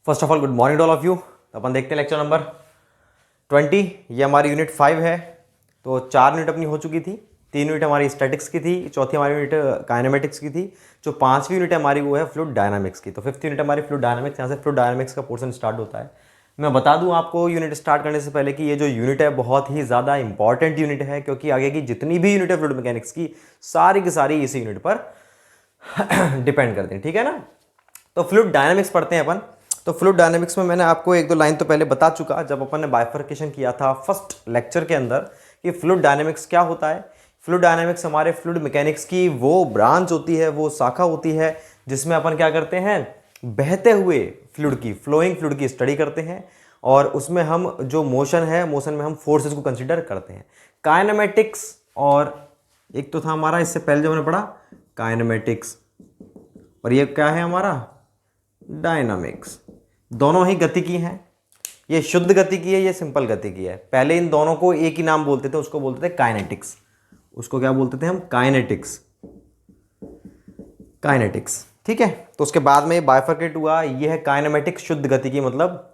First of all good morning all of you. अपन देखते हैं लेक्चर नंबर 20। ये हमारी यूनिट 5 है। तो 4 यूनिट अपनी हो चुकी थी। 3 यूनिट हमारी स्टैटिक्स की थी, चौथी हमारी यूनिट काइनेमेटिक्स की थी। जो 5वीं यूनिट हमारी वो है फ्लूइड डायनामिक्स की। तो 5th यूनिट हमारी फ्लूइड डायनामिक्स, यहाँ से फ्लूइड डायनामिक्स का पोर्शन स्टार्ट होता है। मैं बता दूं आपको यूनिट स्टार्ट करने से पहले कि ये जो यूनिट है बहुत ही ज़्यादा इंपॉर्टेंट यूनिट है, क्योंकि आगे की जितनी भी यूनिट है फ्लूइड मैकेनिक्स की सारी की सारी इसी यूनिट पर डिपेंड करते हैं। ठीक है ना। तो फ्लूइड डायनामिक्स पढ़ते हैं अपन। तो फ्लूइड डायनामिक्स में मैंने आपको एक दो लाइन तो पहले बता चुका जब अपन ने बाइफर्केशन किया था फर्स्ट लेक्चर के अंदर कि फ्लूइड डायनामिक्स क्या होता है। फ्लूइड डायनामिक्स हमारे फ्लूइड मैकेनिक्स की वो ब्रांच होती है, वो शाखा होती है जिसमें अपन क्या करते हैं, बहते हुए फ्लूइड की, फ्लोइंग फ्लूइड की स्टडी करते हैं। और उसमें हम जो मोशन है, मोशन में हम फोर्सेस को कंसिडर करते हैं। काइनेमेटिक्स और एक तो था हमारा इससे पहले जो मैंने पढ़ा काइनेमेटिक्स, और ये क्या है हमारा डायनामिक्स। दोनों ही गति की हैं। ये शुद्ध गति की है, ये सिंपल गति की है। पहले इन दोनों को एक ही नाम बोलते थे, उसको बोलते थे काइनेटिक्स। उसको क्या बोलते थे हम, काइनेटिक्स। काइनेटिक्स, ठीक है। तो उसके बाद में बाइफरकेट हुआ, ये है काइनेमेटिक्स, शुद्ध गति की, मतलब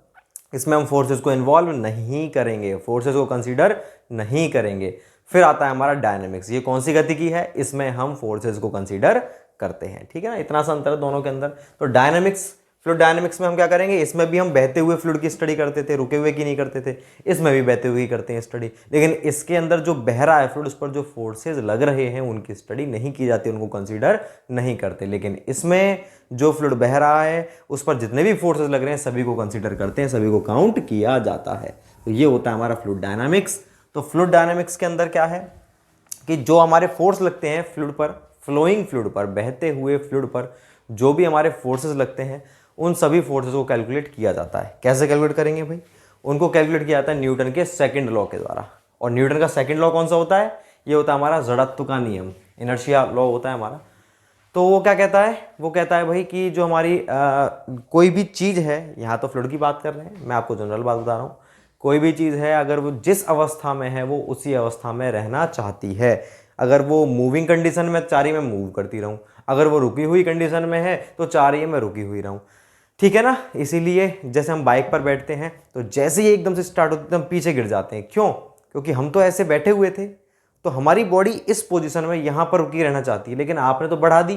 इसमें हम फोर्सेस को इन्वॉल्व नहीं करेंगे, फोर्सेस को कंसीडर नहीं करेंगे। फिर आता है हमारा डायनेमिक्स, ये कौन सी गति की है, इसमें हम फोर्सेस को कंसीडर करते हैं। ठीक है ना, इतना सा अंतर है दोनों के अंदर। तो डायनेमिक्स, फ्लूइड डायनेमिक्स में हम क्या करेंगे, इसमें भी हम बहते हुए फ्लूइड की स्टडी करते थे, रुके हुए की नहीं करते थे। इसमें भी बहते हुए ही करते हैं स्टडी, लेकिन इसके अंदर जो बह रहा है फ्लूइड, उस पर जो फोर्सेज लग रहे हैं उनकी स्टडी नहीं की जाती, उनको कंसीडर नहीं करते। लेकिन इसमें जो फ्लूइड बह रहा है उस पर जितने भी फोर्सेज लग रहे हैं सभी को कंसीडर करते हैं, सभी को काउंट किया जाता है। तो ये होता है हमारा फ्लूइड डायनामिक्स। तो फ्लूइड डायनामिक्स के अंदर क्या है कि जो हमारे फोर्स लगते हैं फ्लूइड पर, फ्लोइंग फ्लूइड पर, बहते हुए फ्लूइड पर जो भी हमारे फोर्सेस लगते हैं उन सभी फोर्सेस को कैलकुलेट किया जाता है। कैसे कैलकुलेट करेंगे भाई, उनको कैलकुलेट किया जाता है न्यूटन के सेकंड लॉ के द्वारा। और न्यूटन का सेकंड लॉ कौन सा होता है, ये होता है हमारा जड़त्व का नियम, इनर्शिया लॉ होता है हमारा। तो वो क्या कहता है, वो कहता है भाई कि जो हमारी कोई भी चीज़ है, यहाँ तो फ्लूइड की बात कर रहे हैं, मैं आपको जनरल बात बता रहा हूँ। कोई भी चीज़ है अगर वो जिस अवस्था में है वो उसी अवस्था में रहना चाहती है। अगर वो मूविंग कंडीशन में चाह रही मैं मूव करती रहूँ, अगर वो रुकी हुई कंडीशन में है तो चाह रही है मैं रुकी हुई रहूँ। ठीक है ना। इसीलिए जैसे हम बाइक पर बैठते हैं तो जैसे ही एकदम से स्टार्ट होती है हम पीछे गिर जाते हैं। क्यों, क्योंकि हम तो ऐसे बैठे हुए थे, तो हमारी बॉडी इस पोजीशन में यहाँ पर रुकी रहना चाहती है, लेकिन आपने तो बढ़ा दी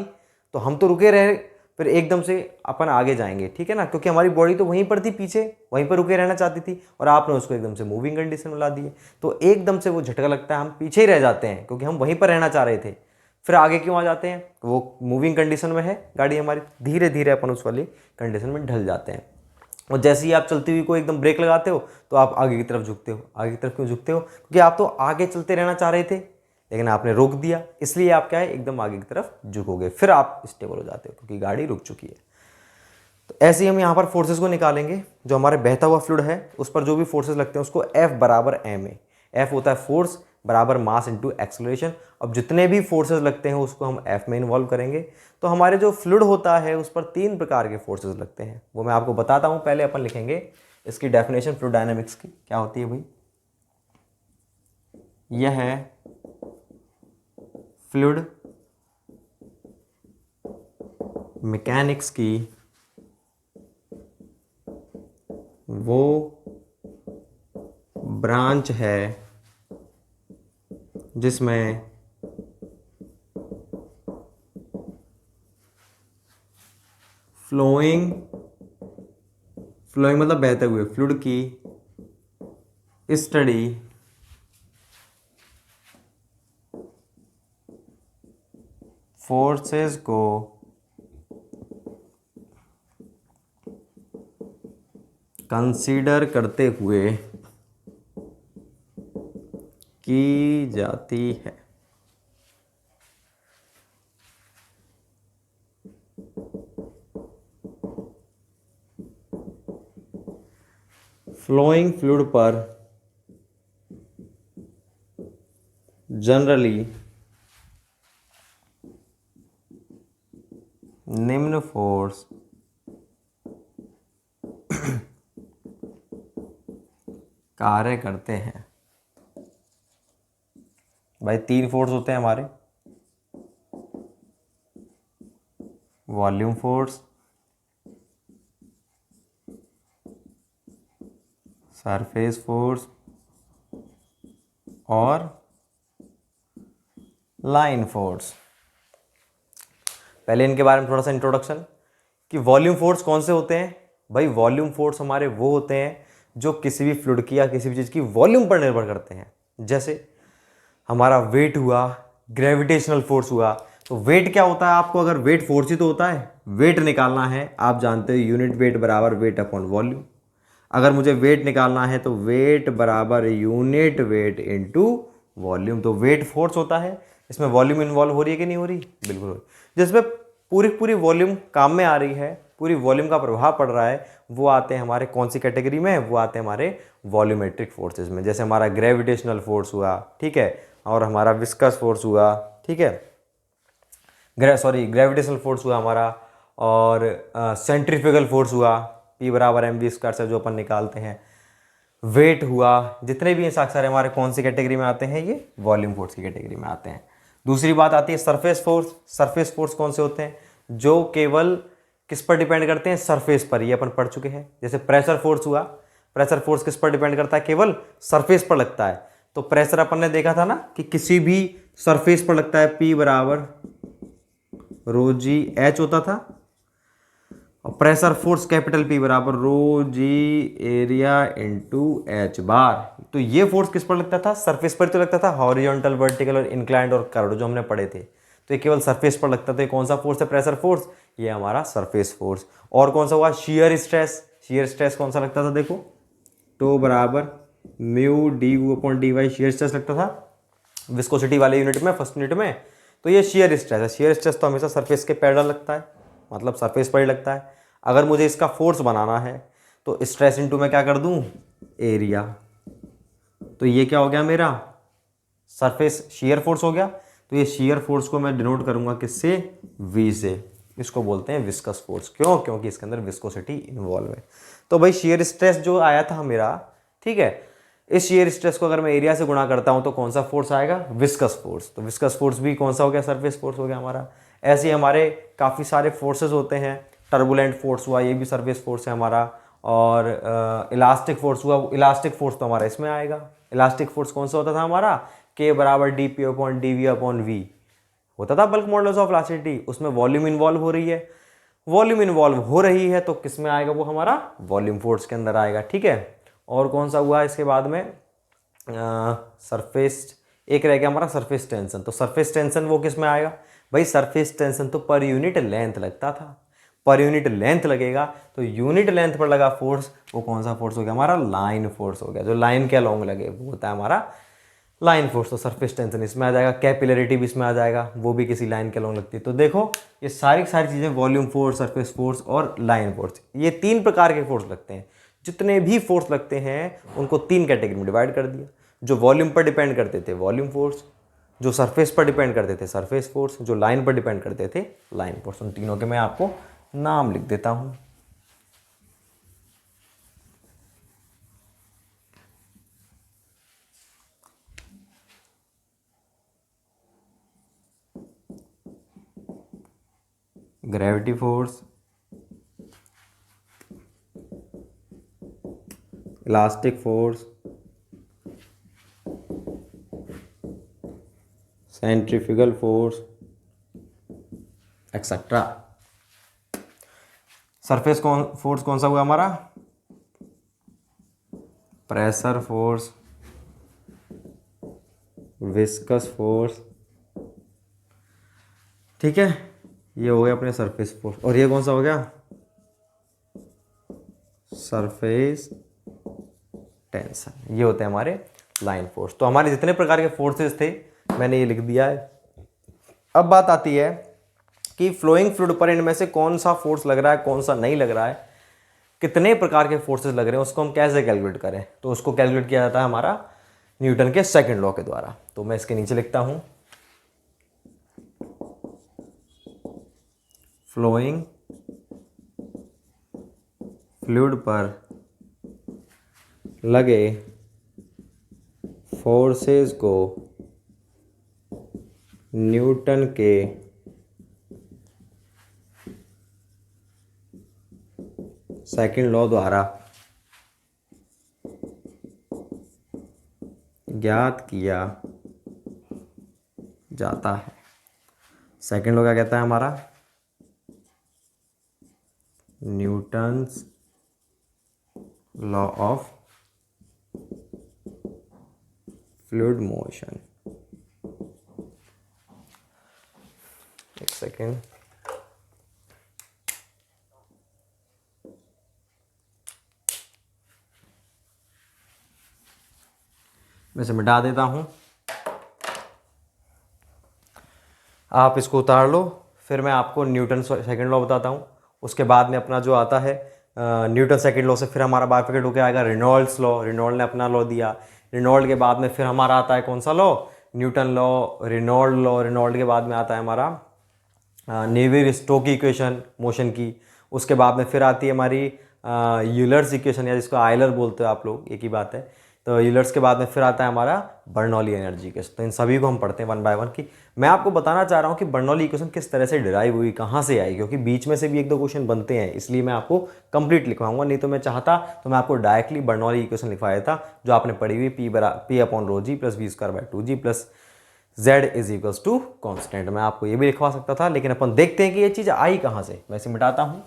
तो हम तो रुके रहे, फिर एकदम से अपन आगे जाएंगे। ठीक है ना, क्योंकि हमारी बॉडी तो वहीं पर थी पीछे, वहीं पर रुके रहना चाहती थी और आपने उसको एकदम से मूविंग कंडीशन में ला दी। तो एकदम से वो झटका लगता है, हम पीछे ही रह जाते हैं क्योंकि हम वहीं पर रहना चाह रहे थे। फिर आगे क्यों आ जाते हैं, वो मूविंग कंडीशन में है गाड़ी हमारी, धीरे धीरे अपन उस वाली कंडीशन में ढल जाते हैं। और जैसे ही आप चलती हुई को एकदम ब्रेक लगाते हो तो आप आगे की तरफ झुकते हो। आगे की तरफ क्यों झुकते हो, क्योंकि आप तो आगे चलते रहना चाह रहे थे लेकिन आपने रोक दिया, इसलिए आप क्या है एकदम आगे की तरफ झुकोगे, फिर आप स्टेबल हो जाते हो क्योंकि गाड़ी रुक चुकी है। तो ऐसे ही हम यहाँ पर फोर्सेस को निकालेंगे। जो हमारे बहता हुआ फ्लूइड है उस पर जो भी फोर्सेस लगते हैं उसको F बराबर m है। F होता है फोर्स बराबर मास इंटू एक्सेलरेशन। अब जितने भी फोर्सेस लगते हैं उसको हम F में इन्वॉल्व करेंगे। तो हमारे जो फ्लूइड होता है उस पर 3 प्रकार के फोर्सेस लगते हैं, वो मैं आपको बताता हूँ। पहले अपन लिखेंगे इसकी डेफिनेशन फ्लूइड डायनामिक्स की क्या होती है भाई। यह है फ्लूइड मैकेनिक्स की वो ब्रांच है जिसमें फ्लोइंग मतलब बहते हुए फ्लूइड की स्टडी फोर्सेस को कंसीडर करते हुए की जाती है। फ्लोइंग फ्लूइड पर जनरली निम्न फोर्स कार्य करते हैं। भाई 3 फोर्स होते हैं हमारे, वॉल्यूम फोर्स, सरफेस फोर्स और लाइन फोर्स। पहले इनके बारे में थोड़ा सा इंट्रोडक्शन कि वॉल्यूम फोर्स कौन से होते हैं। भाई वॉल्यूम फोर्स हमारे वो होते हैं जो किसी भी फ्लूइड की या किसी भी चीज़ की वॉल्यूम पर निर्भर करते हैं। जैसे हमारा वेट हुआ, ग्रेविटेशनल फोर्स हुआ। तो वेट क्या होता है, आपको अगर वेट फोर्स ही तो होता है, वेट निकालना है आप जानते हो यूनिट वेट बराबर वेट अपॉन वॉल्यूम। अगर मुझे वेट निकालना है तो वेट बराबर यूनिट वेट इनटू वॉल्यूम। तो वेट फोर्स होता है, इसमें वॉल्यूम इन्वॉल्व हो रही है कि नहीं हो रही, बिल्कुल हो रही है। जिसमें पूरी पूरी वॉल्यूम काम में आ रही है, पूरी वॉल्यूम का प्रभाव पड़ रहा है, वो आते हैं हमारे कौन सी कैटेगरी में, वो आते हैं हमारे वॉल्यूमेट्रिक फोर्सेस में। जैसे हमारा ग्रेविटेशनल फोर्स हुआ, ठीक है, और हमारा विस्कस फोर्स हुआ, ठीक है, ग्रेविटेशनल फोर्स हुआ हमारा, और सेंट्रीफ्यूगल फोर्स हुआ, P बराबर mv² से जो अपन निकालते हैं, वेट हुआ, जितने भी सारे हमारे कौन सी कैटेगरी में आते हैं, ये वॉल्यूम फोर्स की कैटेगरी में आते हैं। दूसरी बात आती है सरफेस फोर्स। सरफेस फोर्स कौन से होते हैं, जो केवल किस पर डिपेंड करते हैं, सरफेस पर, ये अपन पढ़ चुके हैं। जैसे प्रेशर फोर्स हुआ, प्रेशर फोर्स किस पर डिपेंड करता है, केवल सरफेस पर लगता है। तो प्रेशर अपन ने देखा था ना कि किसी भी सरफेस पर लगता है, P बराबर रो जी एच होता था, और प्रेशर फोर्स कैपिटल P बराबर रो जी एरिया इंटू एच बार। तो ये फोर्स किस पर लगता था, सरफेस पर तो लगता था, हॉरिजॉन्टल, वर्टिकल और इंक्लाइंड और कर्व्ड जो हमने पढ़े थे। तो ये केवल सरफेस पर लगता था। ये कौन सा फोर्स है, प्रेशर फोर्स, ये हमारा सरफेस फोर्स। और कौन सा हुआ, शियर स्ट्रेस। शियर स्ट्रेस कौन सा लगता था, देखो टो बराबर mu D U upon D Y, shear stress लगता था विस्कोसिटी वाले यूनिट में, फर्स्ट यूनिट में। तो ये शियर स्ट्रेस है। शियर स्ट्रेस तो हमेशा सरफेस के पैरेलल लगता है, मतलब सरफेस पर ही लगता है। अगर मुझे इसका फोर्स बनाना है तो स्ट्रेस इनटू मैं क्या कर दूं, एरिया। तो ये क्या हो गया मेरा, सरफेस शियर फोर्स हो गया। तो ये शियर फोर्स को मैं डिनोट करूंगा किससे, V से। इसको बोलते हैं विस्कस फोर्स। क्यों, क्योंकि इसके अंदर विस्कोसिटी इन्वॉल्व है। तो भाई शियर स्ट्रेस जो आया था मेरा, ठीक है, इस शियर स्ट्रेस को अगर मैं एरिया से गुणा करता हूं तो कौन सा फोर्स आएगा, विस्कस फोर्स। तो विस्कस फोर्स भी कौन सा हो गया, सरफेस फोर्स हो गया हमारा। ऐसे ही हमारे काफ़ी सारे फोर्सेस होते हैं। टर्बुलेंट फोर्स हुआ, ये भी सरफेस फोर्स है हमारा। और इलास्टिक फोर्स हुआ, इलास्टिक फोर्स तो हमारा इसमें आएगा। इलास्टिक फोर्स कौन सा होता था हमारा, K बराबर D P upon D V upon V होता था, बल्क मॉडुलस ऑफ इलास्टिसिटी। उसमें वॉल्यूम इन्वॉल्व हो रही है, वॉल्यूम इन्वॉल्व हो रही है तो किस में आएगा, वो हमारा वॉल्यूम फोर्स के अंदर आएगा, ठीक है। और कौन सा हुआ इसके बाद में, सरफेस, एक रह गया हमारा सरफेस टेंशन। तो सरफेस टेंशन वो किस में आएगा, भाई सरफेस टेंशन तो पर यूनिट लेंथ लगता था। पर यूनिट लेंथ लगेगा तो यूनिट लेंथ पर लगा फोर्स, वो कौन सा फोर्स हो गया हमारा, लाइन फोर्स हो गया। जो लाइन के अलोंग लगे वो होता है हमारा लाइन फोर्स। तो सरफेस टेंशन इसमें आ जाएगा, कैपिलरिटी भी इसमें आ जाएगा, वो भी किसी लाइन के अलोंग लगती है। तो देखो ये सारी चीज़ें, वॉल्यूम फोर्स, सरफेस फोर्स और लाइन फोर्स, ये 3 प्रकार के फोर्स लगते हैं। जितने भी फोर्स लगते हैं उनको 3 कैटेगरी में डिवाइड कर दिया। जो वॉल्यूम पर डिपेंड करते थे वॉल्यूम फोर्स, जो सरफेस पर डिपेंड करते थे सरफेस फोर्स, जो लाइन पर डिपेंड करते थे लाइन फोर्स। उन तीनों के मैं आपको नाम लिख देता हूं। Gravity force, elastic force, centrifugal force, etcetera. Surface force कौन सा हुआ हमारा, प्रेशर फोर्स, विस्कस फोर्स, ठीक है, ये हो गया अपने सरफेस फोर्स। और ये कौन सा हो गया, सरफेस टेंशन। ये होते हैं हमारे लाइन फोर्स। तो हमारे जितने प्रकार के फोर्सेस थे मैंने ये लिख दिया है। अब बात आती है कि फ्लोइंग फ्लूइड पर इनमें से कौन सा फोर्स लग रहा है, कौन सा नहीं लग रहा है, कितने प्रकार के फोर्सेस लग रहे हैं, उसको हम कैसे कैलकुलेट करें। तो उसको कैलकुलेट किया जाता है हमारा न्यूटन के सेकंड लॉ के द्वारा। तो मैं इसके नीचे लिखता हूं, फ्लोइंग फ्लूइड पर लगे फोर्सेस को न्यूटन के सेकंड लॉ द्वारा ज्ञात किया जाता है। सेकंड लॉ क्या कहता है हमारा, Newton's law of fluid motion. एक सेकेंड, मैं इसे मिटा देता हूँ, आप इसको उतार लो, फिर मैं आपको न्यूटन सेकंड लॉ बताता हूँ। उसके बाद में अपना जो आता है न्यूटन सेकंड लॉ से फिर हमारा बाइफरकेट होकर आएगा रेनॉल्ड्स लॉ। रेनॉल्ड ने अपना लॉ दिया। रेनॉल्ड के बाद में फिर हमारा आता है कौन सा law, Newton law, Reynold law. Reynold के बाद में आता है हमारा नेवियर स्टोक्स इक्वेशन मोशन की। उसके बाद में फिर आती है हमारी यूलर्स इक्वेशन, या जिसको आयलर बोलते हो आप लोग, एक ही बात है। तो यूलर्स के बाद में फिर आता है हमारा बर्नौली एनर्जी इक्वेशन। तो इन सभी को हम पढ़ते हैं वन बाय वन की। मैं आपको बताना चाह रहा हूँ कि बर्नौली इक्वेशन किस तरह से डिराइव हुई, कहाँ से आई, क्योंकि बीच में से भी एक दो क्वेश्चन बनते हैं, इसलिए मैं आपको कंप्लीट लिखवाऊंगा। नहीं तो मैं चाहता तो मैं आपको डायरेक्टली बर्नौली इक्वेशन लिखवाया था, जो आपने पढ़ी हुई, P upon rho G plus V square by 2g plus z is equals to constant. मैं आपको ये भी लिखवा सकता था, लेकिन अपन देखते हैं कि ये चीज़ आई कहाँ से। मैं इसे मिटाता हूँ।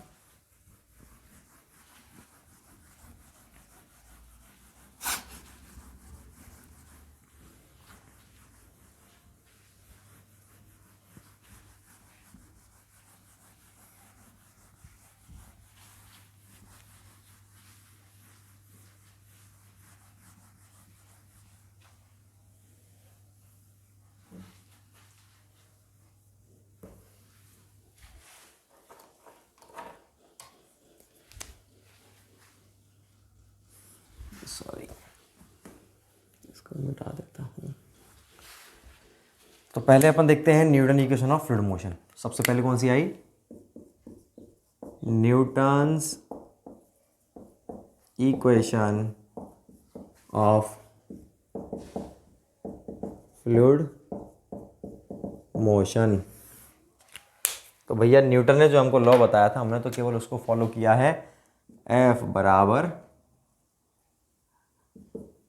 सॉरी, इसको मिटा देता हूँ। तो पहले अपन देखते हैं Newton equation of fluid motion. सबसे पहले कौन सी आई, Newton's equation of fluid motion. तो भैया न्यूटन ने जो हमको लॉ बताया था, हमने तो केवल उसको फॉलो किया है। F बराबर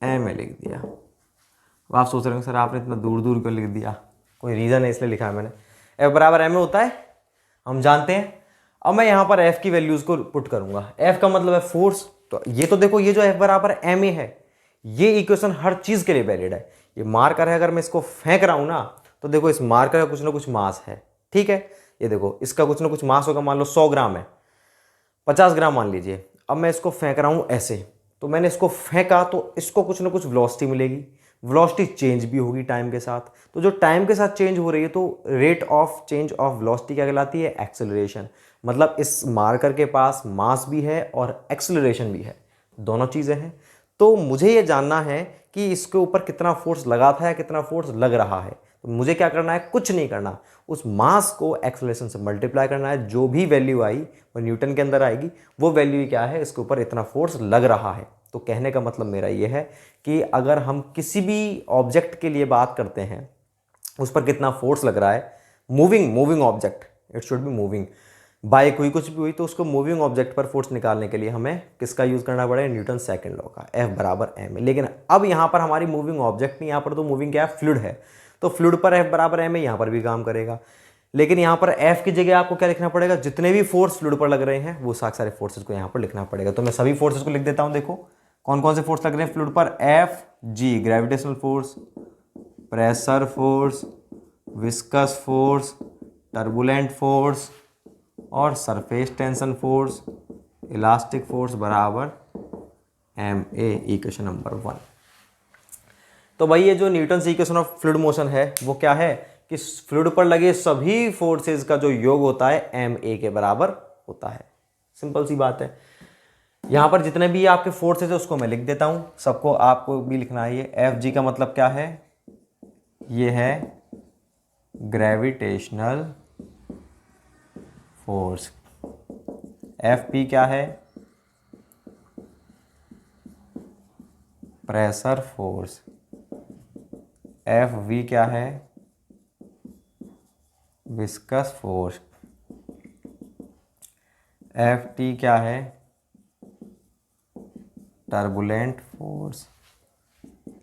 एम ए लिख दिया। अब आप सोच रहे हो सर आपने इतना दूर दूर क्यों लिख दिया, कोई रीज़न है इसलिए लिखा है मैंने। F बराबर एम ए होता है, हम जानते हैं। अब मैं यहाँ पर F की वैल्यूज़ को पुट करूँगा। F का मतलब है फोर्स। तो ये तो देखो, ये जो F बराबर एम ए है, ये इक्वेशन हर चीज़ के लिए वैलिड है। ये मार्कर है, अगर मैं इसको फेंक रहा हूँ ना, तो देखो इस मार्कर का कुछ ना कुछ मास है, ठीक है। ये देखो इसका कुछ ना कुछ मास होगा, मान लो 100 ग्राम है, 50 ग्राम मान लीजिए। अब मैं इसको फेंक रहा हूँ ऐसे, तो मैंने इसको फेंका तो इसको कुछ ना कुछ वेलोसिटी मिलेगी। वेलोसिटी चेंज भी होगी टाइम के साथ। तो जो टाइम के साथ चेंज हो रही है, तो rate of change of velocity क्या कहलाती है, एक्सेलरेशन। मतलब इस मार्कर के पास मास भी है और एक्सेलरेशन भी है, दोनों चीज़ें हैं। तो मुझे ये जानना है कि इसके ऊपर कितना फोर्स लगा था या कितना फोर्स लग रहा है। तो मुझे क्या करना है, कुछ नहीं करना, उस मास को एक्सेलरेशन से मल्टीप्लाई करना है। जो भी वैल्यू आई वो न्यूटन के अंदर आएगी, वो वैल्यू क्या है, इसके ऊपर इतना फोर्स लग रहा है। तो कहने का मतलब मेरा ये है कि अगर हम किसी भी ऑब्जेक्ट के लिए बात करते हैं, उस पर कितना फोर्स लग रहा है, moving object, it should be moving, bike हुई कुछ भी हुई, तो उसको मूविंग ऑब्जेक्ट पर फोर्स निकालने के लिए हमें किसका यूज़ करना पड़ेगा, न्यूटन सेकंड लॉ का, F बराबर एम ए। लेकिन अब यहाँ पर हमारी मूविंग ऑब्जेक्ट नहीं, यहाँ पर तो मूविंग क्या है, फ्लूइड है। तो फ्लूइड पर F बराबर एम ए यहाँ पर भी काम करेगा। लेकिन यहाँ पर F की जगह आपको क्या लिखना पड़ेगा, जितने भी फोर्स फ्लूइड पर लग रहे हैं वो सारे फोर्सेस को यहाँ पर लिखना पड़ेगा। तो मैं सभी फोर्सेस को लिख देता हूँ। देखो कौन कौन से फोर्स लग रहे हैं फ्लूइड पर, F G gravitational force, pressure force, viscous force, turbulent force और surface tension force, elastic force बराबर एम ए, इक्वेशन नंबर 1। तो भाई ये जो Newton equation of fluid motion है वो क्या है कि फ्लूइड पर लगे सभी फोर्सेस का जो योग होता है एम ए के बराबर होता है। सिंपल सी बात है। यहां पर जितने भी आपके फोर्सेस है उसको मैं लिख देता हूं, सबको आपको भी लिखना है। ये एफ जी का मतलब क्या है, ये है ग्रेविटेशनल फोर्स। एफ पी क्या है, प्रेशर फोर्स। एफ वी क्या है, विस्कस फोर्स। एफ टी क्या है, टर्बुलेंट फोर्स।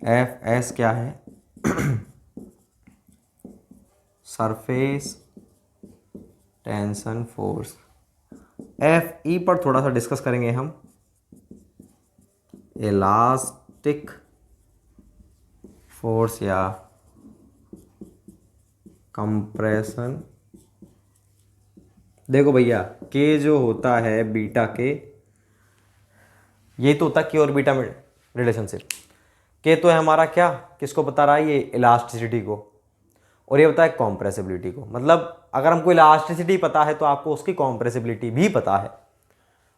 एफ एस क्या है? Surface tension force. F E पर थोड़ा सा डिस्कस करेंगे हम, इलास्टिक फोर्स या कंप्रेशन। देखो भैया, के जो होता है बीटा के, यही तो होता है के और बीटा में रिलेशनशिप। के तो है हमारा क्या, किसको बता रहा है? ये इलास्टिसिटी को, और ये होता है कॉम्प्रेसिबिलिटी को। मतलब अगर हमको इलास्टिसिटी पता है तो आपको उसकी कॉम्प्रेसिबिलिटी भी पता है।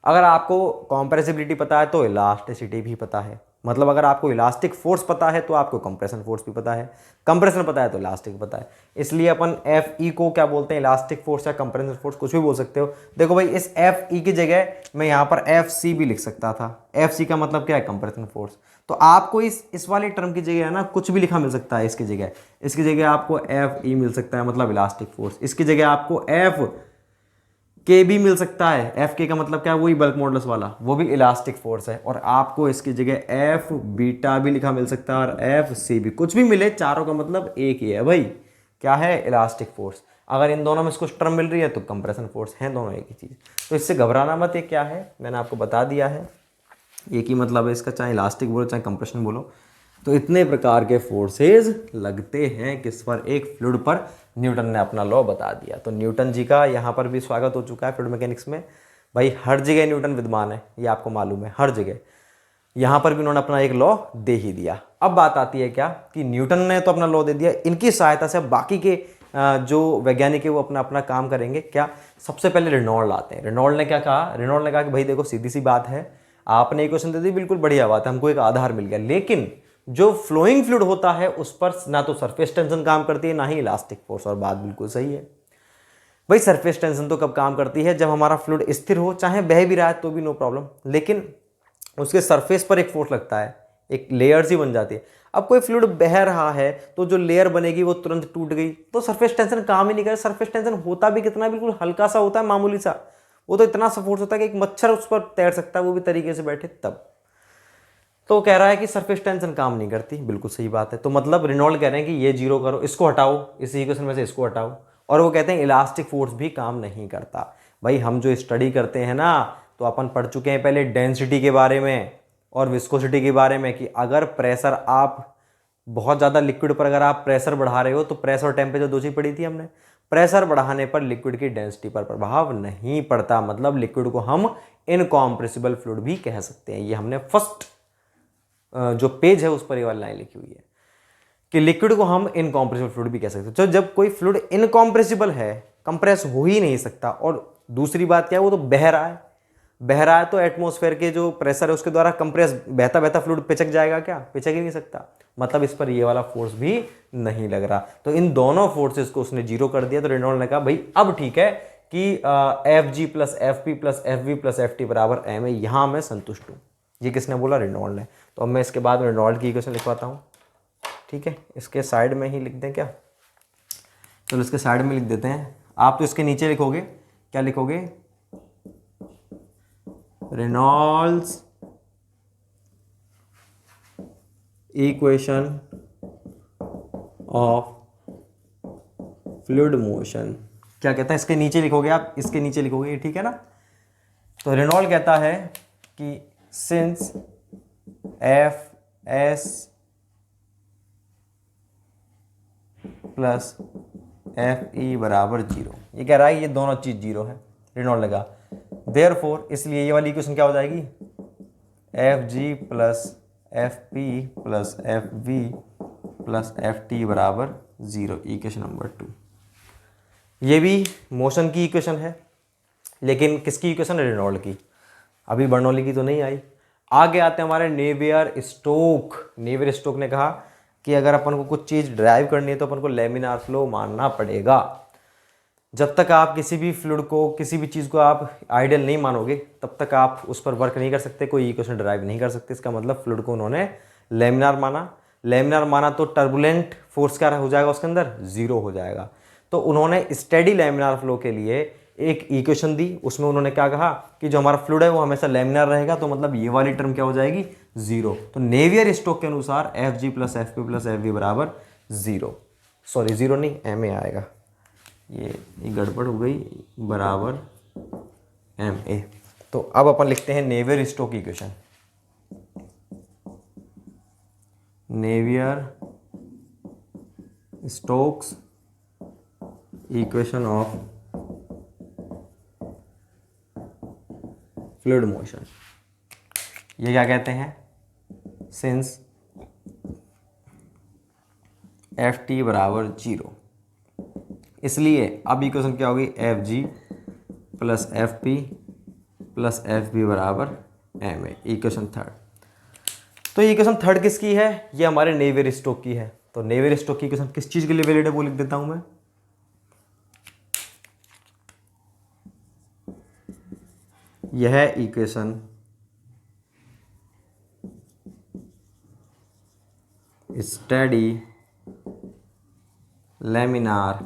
अगर आपको कॉम्प्रेसिबिलिटी पता है तो इलास्टिसिटी भी पता है। मतलब अगर आपको इलास्टिक फोर्स पता है तो आपको कंप्रेशन फोर्स भी पता है, कंप्रेशन पता है तो इलास्टिक पता है। इसलिए अपन एफ ई को क्या बोलते हैं? इलास्टिक फोर्स या कंप्रेशन फोर्स, कुछ भी बोल सकते हो। देखो भाई, इस एफ ई की जगह मैं यहाँ पर एफ सी भी लिख सकता था। एफ सी का मतलब क्या है? Compression force. तो आपको इस वाले टर्म की जगह है ना कुछ भी लिखा मिल सकता है। इसकी जगह आपको एफ ई मिल सकता है, मतलब इलास्टिक फोर्स। इसकी जगह आपको एफ के भी मिल सकता है। एफ के का मतलब क्या है? वही बल्क मॉडुलस वाला, वो भी इलास्टिक फोर्स है। और आपको इसकी जगह एफ बीटा भी लिखा मिल सकता है, और एफ सी भी, कुछ भी मिले, चारों का मतलब एक ही है भाई, क्या है? Elastic force. अगर इन दोनों में कुछ टर्म मिल रही है तो कंप्रेशन फोर्स है, दोनों एक ही चीज़। तो इससे घबराना मत। ये क्या है मैंने आपको बता दिया है, एक ही मतलब है इसका, चाहे इलास्टिक बोलो चाहे कंप्रेशन बोलो। तो इतने प्रकार के फोर्सेज लगते हैं किस पर? एक फ्लूइड पर। न्यूटन ने अपना लॉ बता दिया। तो न्यूटन जी का यहाँ पर भी स्वागत हो चुका है फ्लूइड मैकेनिक्स में। भाई हर जगह न्यूटन विद्यमान है, ये आपको मालूम है, हर जगह। यहाँ पर भी उन्होंने अपना एक लॉ दे ही दिया। अब बात आती है क्या कि न्यूटन ने तो अपना लॉ दे दिया, इनकी सहायता से बाकी के जो वैज्ञानिक है वो अपना अपना काम करेंगे। क्या? सबसे पहले रेनॉल्ड आते हैं। रेनॉल्ड ने क्या कहा? रेनॉल्ड ने कहा कि भाई देखो, सीधी सी बात है, आपने इक्वेशन दे दी, बिल्कुल बढ़िया बात है, हमको एक आधार मिल गया, लेकिन जो फ्लोइंग फ्लूइड होता है उस पर ना तो सरफेस टेंशन काम करती है ना ही इलास्टिक फोर्स। और बात बिल्कुल सही है भाई, सरफेस टेंशन तो कब काम करती है? जब हमारा फ्लूइड स्थिर हो, चाहे बह भी रहा है तो भी नो प्रॉब्लम, लेकिन उसके सरफेस पर एक फोर्स लगता है, एक लेयर सी बन जाती है। अब कोई फ्लूइड बह रहा है तो जो लेयर बनेगी वो तुरंत टूट गई, तो सरफेस टेंशन काम ही नहीं करे। सरफेस टेंशन होता भी कितना, बिल्कुल हल्का सा होता है, मामूली सा। वो तो इतना सा फोर्स होता है कि एक मच्छर उस पर तैर सकता है, वो भी तरीके से बैठे तब। तो कह रहा है कि सरफेस टेंशन काम नहीं करती, बिल्कुल सही बात है। तो मतलब रेनॉल्ड कह रहे हैं कि ये जीरो करो, इसको हटाओ, इस इक्वेशन में से इसको हटाओ। और वो कहते हैं इलास्टिक फोर्स भी काम नहीं करता। भाई हम जो स्टडी करते हैं ना, तो अपन पढ़ चुके हैं पहले डेंसिटी के बारे में और विस्कोसिटी के बारे में, कि अगर प्रेशर आप बहुत ज़्यादा लिक्विड पर अगर आप प्रेशर बढ़ा रहे हो तो प्रेशर और टेम्परेचर दो चीज़ पढ़ी थी हमने। प्रेशर बढ़ाने पर लिक्विड की डेंसिटी पर प्रभाव नहीं पड़ता, मतलब लिक्विड को हम इनकॉम्प्रेसिबल फ्लूइड भी कह सकते हैं। ये हमने फर्स्ट जो पेज है उस पर ये वाली लाइन लिखी हुई है कि लिक्विड को हम इनकॉम्प्रेसिबल फ्लूइड भी कह सकते हैं। तो जब कोई फ्लूइड इनकॉम्प्रेसिबल है, कंप्रेस हो ही नहीं सकता, और दूसरी बात क्या है, वो तो बह रहा है। बह रहा है तो एटमॉस्फेयर के जो प्रेशर है उसके द्वारा कंप्रेस, बहता बहता फ्लूइड पिचक जाएगा क्या? पिचक ही नहीं सकता। मतलब इस पर ये वाला फोर्स भी नहीं लग रहा। तो इन दोनों फोर्सेस को उसने जीरो कर दिया। तो रेनॉल्ड ने कहा भाई अब ठीक है कि F G plus F P plus F V plus F T बराबर एम है, यहां मैं संतुष्ट हूं। ये किसने बोला? रेनॉल्ड ने। तो अब मैं इसके बाद रेनॉल्ड की इक्वेशन लिखवाता हूँ, ठीक है? इसके साइड में ही लिख दें क्या? चलो इसके साइड में लिख देते हैं। आप तो इसके नीचे लिखोगे, क्या लिखोगे? Reynolds equation of fluid motion, क्या कहता है? इसके नीचे लिखोगे आप, इसके नीचे लिखोगे, ठीक है ना? तो रेनॉल्ड कहता है कि since F S plus F E बराबर जीरो, ये कह रहा है ये दोनों चीज जीरो है। रेनॉल्ड लगा देयरफॉर, इसलिए ये वाली इक्वेशन क्या हो जाएगी? F G plus F P plus F V plus F T बराबर जीरो, इक्वेशन नंबर 2। ये भी मोशन की इक्वेशन है, लेकिन किसकी इक्वेशन है? रेनॉल्ड की। अभी बर्नौली की तो नहीं आई। आगे आते हैं हमारे नेवियर स्टोक। नेवियर स्टोक ने कहा कि अगर अपन को कुछ चीज़ ड्राइव करनी है तो अपन को लेमिनार फ्लो मानना पड़ेगा। जब तक आप किसी भी फ्लूइड को, किसी भी चीज़ को आप आइडियल नहीं मानोगे, तब तक आप उस पर वर्क नहीं कर सकते, कोई इक्वेशन ड्राइव नहीं कर सकते। इसका मतलब फ्लूइड को उन्होंने लेमिनार माना। लेमिनार माना तो टर्बुलेंट फोर्स क्या हो जाएगा उसके अंदर? जीरो हो जाएगा। तो उन्होंने स्टेडी लेमिनार फ्लो के लिए एक इक्वेशन दी, उसमें उन्होंने क्या कहा कि जो हमारा फ्लूइड है वो हमेशा लैमिनार रहेगा, तो मतलब ये वाली टर्म क्या हो जाएगी, जीरो। तो नेवियर स्टोक के अनुसार F G plus F P plus F V बराबर जीरो, सॉरी जीरो नहीं एम ए आएगा, ये गड़बड़ हो गई, बराबर एम ए। तो अब अपन लिखते हैं Navier Stoke equation, Navier Stokes equation of fluid motion. ये क्या कहते हैं, सिंस एफ टी बराबर जीरो, इसलिए अब इक्वेशन क्या होगी, F G plus F P plus F B बराबर एम ए, इक्वेशन थर्ड। तो इक्वेशन थर्ड किसकी है, ये हमारे नेवियर स्टोक की है। तो नेवियर स्टोक की इक्वेशन किस चीज के लिए वैलिड है वो लिख देता हूं मैं, यह इक्वेशन स्टेडी लैमिनार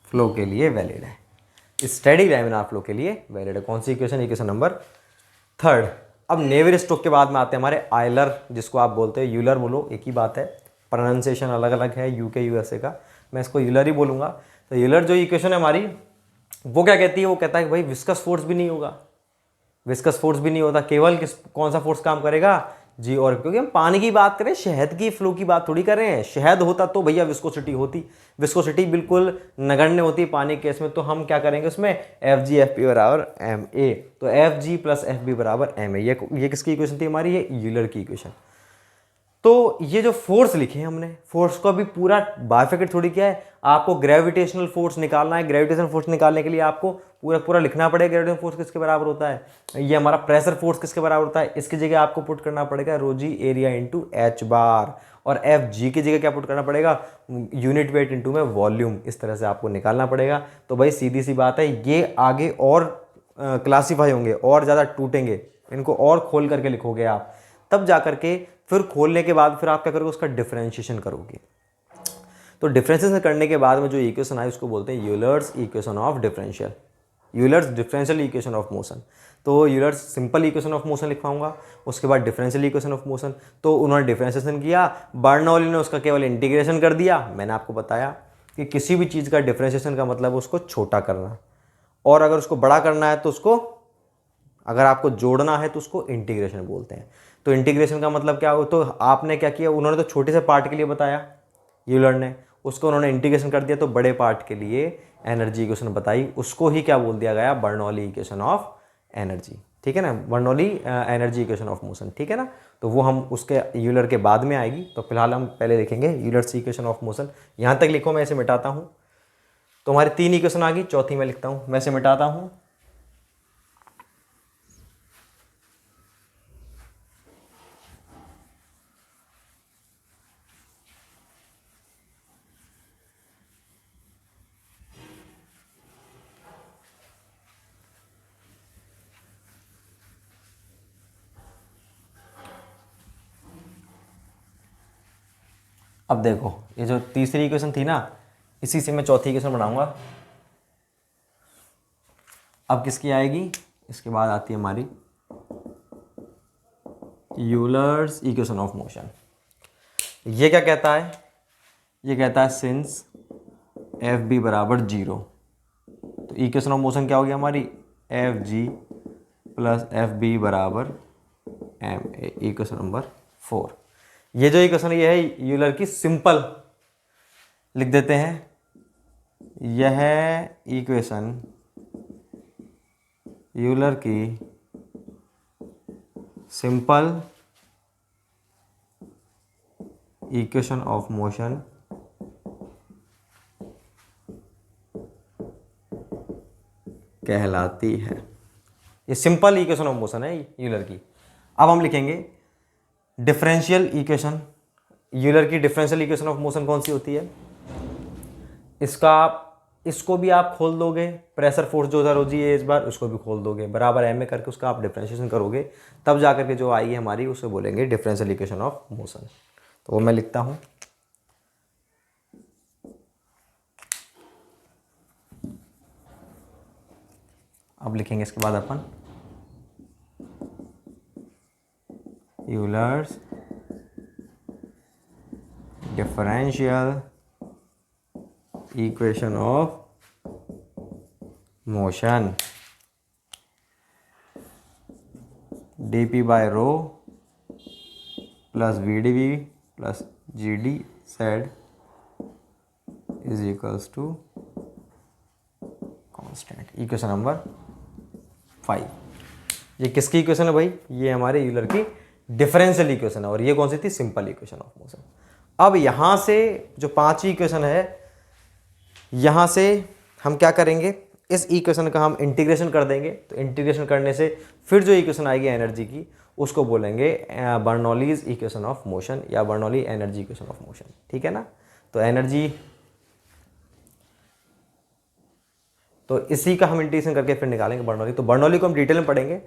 फ्लो के लिए वैलिड है, स्टेडी लैमिनार फ्लो के लिए वैलिड है। कौन सी इक्वेशन, इक्वेशन नंबर थर्ड। अब नेवियर स्टोक के बाद में आते हैं हमारे आयलर, जिसको आप बोलते हैं यूलर बोलो, एक ही बात है, प्रोनाउंसिएशन अलग अलग है यूके यूएसए का, मैं इसको यूलर ही बोलूँगा। तो यूलर जो इक्वेशन है हमारी, वो क्या कहती है, वो कहता है कि भाई विस्कस फोर्स भी नहीं होगा, विस्कस फोर्स भी नहीं होता, केवल कौन सा फोर्स काम करेगा, जी। और क्योंकि हम पानी की बात करें, शहद की फ्लो की बात थोड़ी कर रहे हैं, शहद होता तो भैया विस्कोसिटी होती, विस्कोसिटी बिल्कुल नगण्य होती है पानी केस में, तो हम क्या करेंगे उसमें, एफ जी एफ पी बराबर एम ए, तो F G plus F B बराबर एम ए, ये किसकी इक्वेशन थी हमारी, ये यूलर की इक्वेशन। तो ये जो फोर्स लिखे हैं हमने, फोर्स को अभी पूरा बाइफिकेट थोड़ी किया है, आपको ग्रेविटेशनल फोर्स निकालना है, ग्रेविटेशनल फोर्स निकालने के लिए आपको पूरा पूरा लिखना पड़ेगा ग्रेविटेशनल फोर्स किसके बराबर होता है, ये हमारा प्रेशर फोर्स किसके बराबर होता है, इसकी जगह आपको पुट करना पड़ेगा रोजी एरिया इंटू एच बार, और एफ जी की जगह क्या पुट करना पड़ेगा, यूनिट वेट इंटू में वॉल्यूम, इस तरह से आपको निकालना पड़ेगा। तो भाई सीधी सी बात है, ये आगे और क्लासीफाई होंगे और ज़्यादा टूटेंगे, इनको और खोल करके लिखोगे आप, तब जा करके फिर खोलने के बाद फिर आप क्या करोगे, उसका डिफरेंशिएशन करोगे। तो डिफरेंशिएशन करने के बाद में जो इक्वेशन आई उसको बोलते हैं Euler's equation of differential, Euler's differential equation of motion. तो Euler's simple equation of motion लिखवाऊंगा, उसके बाद डिफरेंशियल इक्वेशन ऑफ मोशन। तो उन्होंने डिफरेंशिएशन किया, बर्नौली ने उसका केवल इंटीग्रेशन कर दिया। मैंने आपको बताया कि किसी भी चीज़ का डिफरेंशिएशन का मतलब उसको छोटा करना, और अगर उसको बड़ा करना है तो उसको, अगर आपको जोड़ना है तो उसको इंटीग्रेशन बोलते हैं। तो इंटीग्रेशन का मतलब क्या हो, तो आपने क्या किया, उन्होंने तो छोटे से पार्ट के लिए बताया यूलर ने, उसको उन्होंने इंटीग्रेशन कर दिया, तो बड़े पार्ट के लिए एनर्जी इक्वेशन बताई, उसको ही क्या बोल दिया गया, बर्नौली इक्वेशन ऑफ एनर्जी, ठीक है ना, Bernoulli energy equation of motion, ठीक है ना। तो वो हम उसके यूलर के बाद में आएगी, तो फिलहाल हम पहले देखेंगे यूलर्स इक्वेशन ऑफ मोशन। यहाँ तक लिखो, मैं इसे मिटाता हूँ, तो हमारी 3 इक्वेशन आ गई, चौथी मैं लिखता हूँ, मैं इसे मिटाता हूँ। अब देखो, ये जो तीसरी इक्वेशन थी ना, इसी से मैं चौथी इक्वेशन बनाऊंगा। अब किसकी आएगी, इसके बाद आती है हमारी यूलर्स इक्वेशन ऑफ मोशन। ये क्या कहता है, ये कहता है सिंस एफ बी बराबर जीरो, तो इक्वेशन ऑफ मोशन क्या होगी हमारी, F G plus F B बराबर एम ए, इक्वेशन नंबर 4। ये जो इक्वेशन ये है यूलर की, सिंपल लिख देते हैं, यह इक्वेशन यूलर की सिंपल इक्वेशन ऑफ मोशन कहलाती है। ये सिंपल इक्वेशन ऑफ मोशन है यूलर की। अब हम लिखेंगे डिफरेंशियल इक्वेशन, यूलर की डिफरेंशियल इक्वेशन ऑफ मोशन कौन सी होती है, इसको भी आप खोल दोगे, प्रेशर फोर्स जो था रोजी है इस बार, उसको भी खोल दोगे, बराबर एम ए करके उसका आप डिफरेंशिएशन करोगे, तब जाकर के जो आएगी हमारी उसे बोलेंगे डिफरेंशियल इक्वेशन ऑफ मोशन। तो वो मैं लिखता हूँ। अब लिखेंगे इसके बाद अपन Euler's differential equation of motion dp by rho plus vdv plus gd z is equals to constant. Equation number 5। ये किसकी इक्वेशन है भाई? ये हमारे यूलर की डिफरेंशियल इक्वेशन है और ये कौन सी थी? Simple equation of motion. अब यहाँ से जो 5वीं इक्वेशन है, यहाँ से हम क्या करेंगे, इस इक्वेशन का हम इंटीग्रेशन कर देंगे। तो इंटीग्रेशन करने से फिर जो इक्वेशन आएगी एनर्जी की, उसको बोलेंगे बर्नौलीज इक्वेशन ऑफ मोशन या Bernoulli energy equation of motion. ठीक है ना? तो एनर्जी, तो इसी का हम इंटीग्रेशन करके फिर निकालेंगे बर्नौली। तो बर्नौली को हम डिटेल में पढ़ेंगे।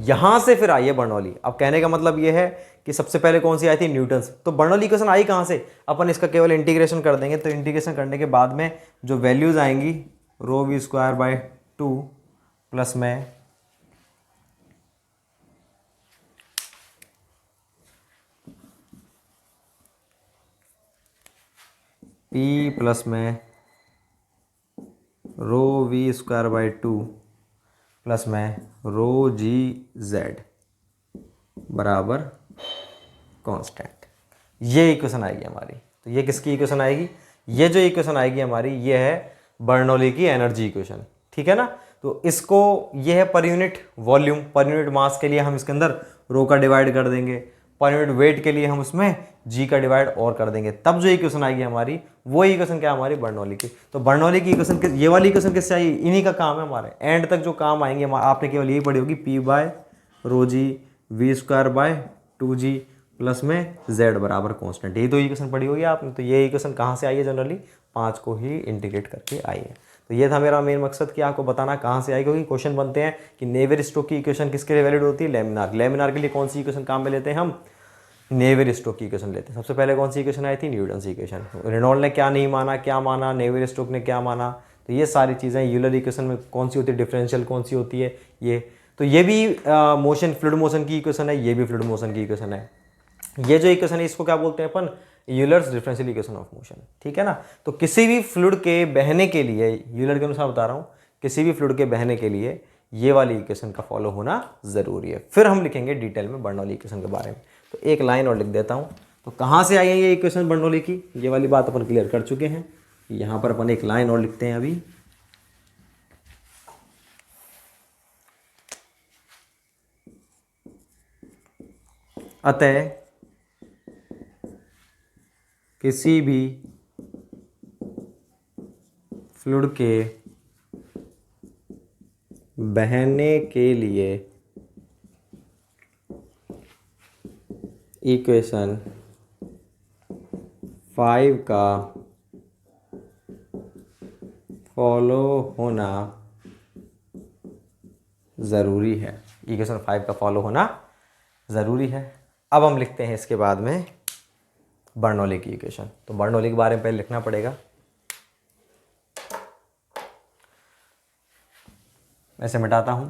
यहाँ से फिर आई है बर्नौली। अब कहने का मतलब ये है कि सबसे पहले कौन सी आई थी? न्यूटन्स। तो बर्नौली इक्वेशन आई कहाँ से? अपन इसका केवल इंटीग्रेशन कर देंगे। तो इंटीग्रेशन करने के बाद में जो वैल्यूज आएंगी, रो वी स्क्वायर बाय 2 प्लस में पी प्लस में रो वी स्क्वायर बाय 2 प्लस में रो जी जेड बराबर कांस्टेंट। ये इक्वेशन आएगी हमारी। तो ये किसकी इक्वेशन आएगी? ये जो इक्वेशन आएगी हमारी, ये है बर्नौली की एनर्जी इक्वेशन। ठीक है ना? तो इसको, ये है per unit volume, per unit mass के लिए हम इसके अंदर रो का डिवाइड कर देंगे, पर यूनिट वेट के लिए हम उसमें जी का डिवाइड और कर देंगे, तब जो इक्वेशन आएगी हमारी, वो इक्वेशन क्या हमारी? बर्नौली की। तो बर्नौली की इक्वेशन, ये वाली इक्वेशन किससे आई? इन्हीं का काम है हमारे। एंड तक जो काम आएंगे आपने केवल यही पढ़ी होगी, P by rho G V square by 2g plus में z बराबर कांस्टेंट। यही तो इक्वेशन पढ़ी होगी आपने। तो ये इक्वेशन कहाँ से आई है? जनरली 5 को ही इंटीग्रेट करके आई है। तो ये था मेरा मेन मकसद कि आपको बताना कहाँ से आई, क्योंकि क्वेश्चन बनते हैं कि नेवियर-स्टोक्स की इक्वेशन किसके लिए वैलिड होती है? लैमिनार। लैमिनार के लिए कौन सी इक्वेशन काम में लेते हैं हम? नेवियर-स्टोक्स की इक्वेशन लेते हैं। सबसे पहले कौन सी इक्वेशन आई थी? Newton's equation. रेनॉल्ड ने क्या नहीं माना, क्या माना, नेवियर-स्टोक्स ने क्या माना, तो ये सारी चीज़ें यूलर इक्वेशन में कौन सी होती है, डिफरेंशियल कौन सी होती है, ये। तो ये भी मोशन, फ्लूइड मोशन की इक्वेशन है, ये भी फ्लूइड मोशन की इक्वेशन है। ये जो इक्वेशन है इसको क्या बोलते हैं अपन? Euler's differential equation of motion. ठीक है ना? तो किसी भी फ्लूइड के बहने के लिए, यूलर के अनुसार बता रहा हूँ, किसी भी फ्लूइड के बहने के लिए ये वाली इक्वेशन का फॉलो होना ज़रूरी है। फिर हम लिखेंगे डिटेल में बर्नौली इक्वेशन के बारे में। तो एक लाइन और लिख देता हूँ। तो कहाँ से आई है ये इक्वेशन बर्नौली की? ये वाली बात अपन क्लियर कर चुके हैं। यहाँ पर अपन एक लाइन और लिखते हैं अभी। अतः किसी भी फ्लूइड के बहने के लिए इक्वेशन 5 का फॉलो होना ज़रूरी है। इक्वेशन 5 का फॉलो होना ज़रूरी है। अब हम लिखते हैं इसके बाद में बर्नौली की इक्वेशन। तो बर्नौली के बारे में पहले लिखना पड़ेगा। ऐसे मिटाता हूं।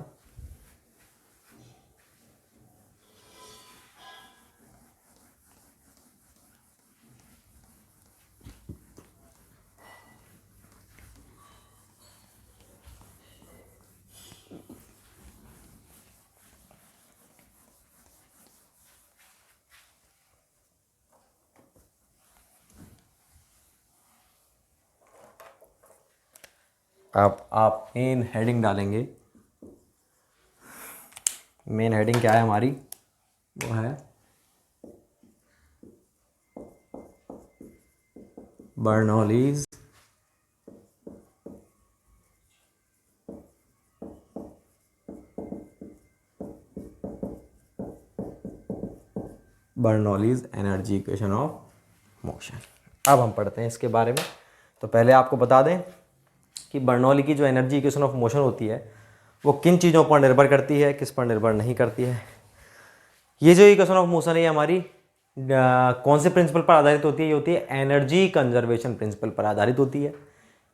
अब आप मेन हेडिंग डालेंगे। मेन हेडिंग क्या है हमारी? वो है Bernoulli's energy equation of motion. अब हम पढ़ते हैं इसके बारे में। तो पहले आपको बता दें कि बर्नौली की जो एनर्जी इक्वेशन ऑफ मोशन होती है वो किन चीज़ों पर निर्भर करती है, किस पर निर्भर नहीं करती है। ये जो इक्वेशन ऑफ मोशन है ये हमारी कौन से प्रिंसिपल पर आधारित होती है? ये होती है एनर्जी कंजर्वेशन प्रिंसिपल पर आधारित होती है,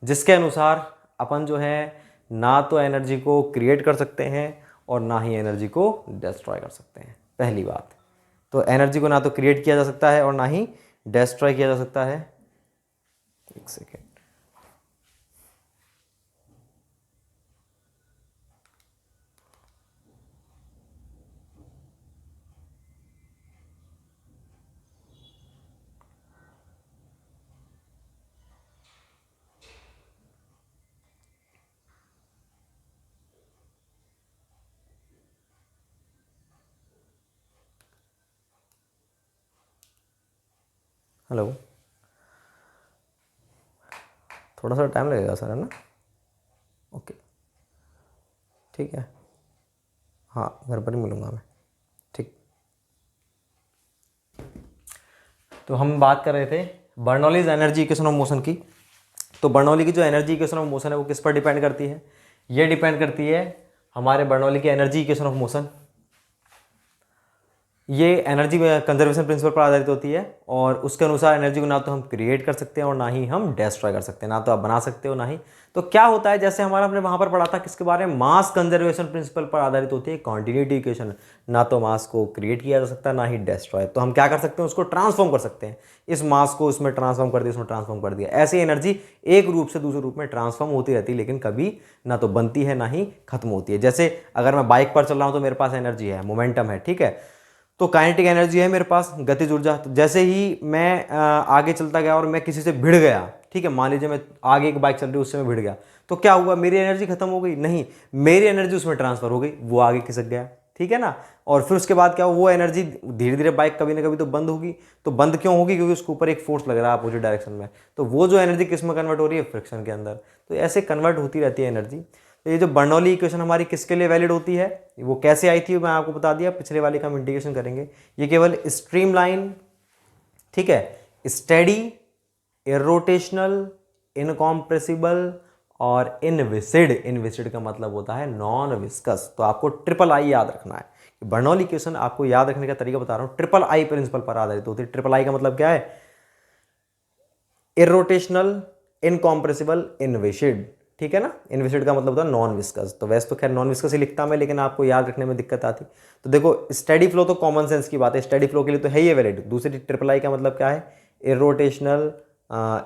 जिसके अनुसार अपन जो है ना तो एनर्जी को क्रिएट कर सकते हैं और ना ही एनर्जी को डिस्ट्रॉय कर सकते हैं। पहली बात, तो एनर्जी को ना तो क्रिएट किया जा सकता है और ना ही डिस्ट्रॉय किया जा सकता है। एक सेकेंड, हेलो, थोड़ा सा टाइम लगेगा सर, है ना? ओके, ठीक है, हाँ घर पर ही मिलूँगा मैं, ठीक। तो हम बात कर रहे थे Bernoulli's energy equation of motion की। तो बर्नौली की जो एनर्जी इक्वेशन ऑफ मोशन है वो किस पर डिपेंड करती है? ये डिपेंड करती है हमारे बर्नौली की एनर्जी इक्वेशन ऑफ मोशन। ये एनर्जी कंजर्वेशन प्रिंसिपल पर आधारित होती है और उसके अनुसार एनर्जी को ना तो हम क्रिएट कर सकते हैं और ना ही हम डिस्ट्रॉय कर सकते हैं, ना तो आप बना सकते हो ना ही। तो क्या होता है, जैसे हमारा हमने वहां पर पढ़ा था किसके बारे में, मास कंजर्वेशन प्रिंसिपल पर आधारित होती है कॉन्टिन्यूटी इक्वेशन। ना तो मास को क्रिएट किया जा सकता ना ही डिस्ट्रॉय, तो हम क्या कर सकते हैं, उसको ट्रांसफॉर्म कर सकते हैं। इस मास को उसमें ट्रांसफॉर्म कर दिया, उसमें ट्रांसफॉर्म कर दिया। ऐसी एनर्जी एक रूप से दूसरे रूप में ट्रांसफॉर्म होती रहती है, लेकिन कभी ना तो बनती है ना ही खत्म होती है। जैसे अगर मैं बाइक पर चल रहा हूं तो मेरे पास एनर्जी है, मोमेंटम है, ठीक है, तो काइनेटिक एनर्जी है मेरे पास, गतिज ऊर्जा। तो जैसे ही मैं आगे चलता गया और मैं किसी से भिड़ गया, ठीक है, मान लीजिए मैं आगे एक बाइक चल रही है उससे मैं भिड़ गया, तो क्या हुआ, मेरी एनर्जी खत्म हो गई? नहीं, मेरी एनर्जी उसमें ट्रांसफर हो गई, वो आगे खिसक गया, ठीक है ना। और फिर उसके बाद क्या हुआ, वो एनर्जी धीरे धीरे बाइक कभी ना कभी तो बंद होगी। तो बंद क्यों होगी? क्योंकि उसके ऊपर एक फोर्स लग रहा है अपोजिट डायरेक्शन में। तो वो जो एनर्जी किस में कन्वर्ट हो रही है? फ्रिक्शन के अंदर। तो ऐसे कन्वर्ट होती रहती है एनर्जी। तो ये जो बर्नौली इक्वेशन हमारी किसके लिए वैलिड होती है, वो कैसे आई थी मैं आपको बता दिया, पिछले वाले का हम इंटीग्रेशन करेंगे। ये केवल स्ट्रीमलाइन, ठीक है, स्टेडी, इरोटेशनल, इनकॉम्प्रेसिबल और इनविसिड। इनविसिड का मतलब होता है नॉन विस्कस। तो आपको ट्रिपल आई याद रखना है। बर्नौली इक्वेशन आपको याद रखने का तरीका बता रहा हूं, ट्रिपल आई प्रिंसिपल पर आधारित होती है। ट्रिपल आई का मतलब क्या है? इरोटेशनल, इनकॉम्प्रेसिबल, इनविसिड, ठीक है ना। इनविसिड का मतलब होता है नॉन विस्कस। तो वैसे तो खैर नॉन विस्कस ही लिखता मैं, लेकिन आपको याद रखने में दिक्कत आती। तो देखो, स्टेडी फ्लो तो कॉमन सेंस की बात है, स्टेडी फ्लो के लिए तो है ये वैलिड। दूसरी ट्रिपल आई का मतलब क्या है? इरोटेशनल,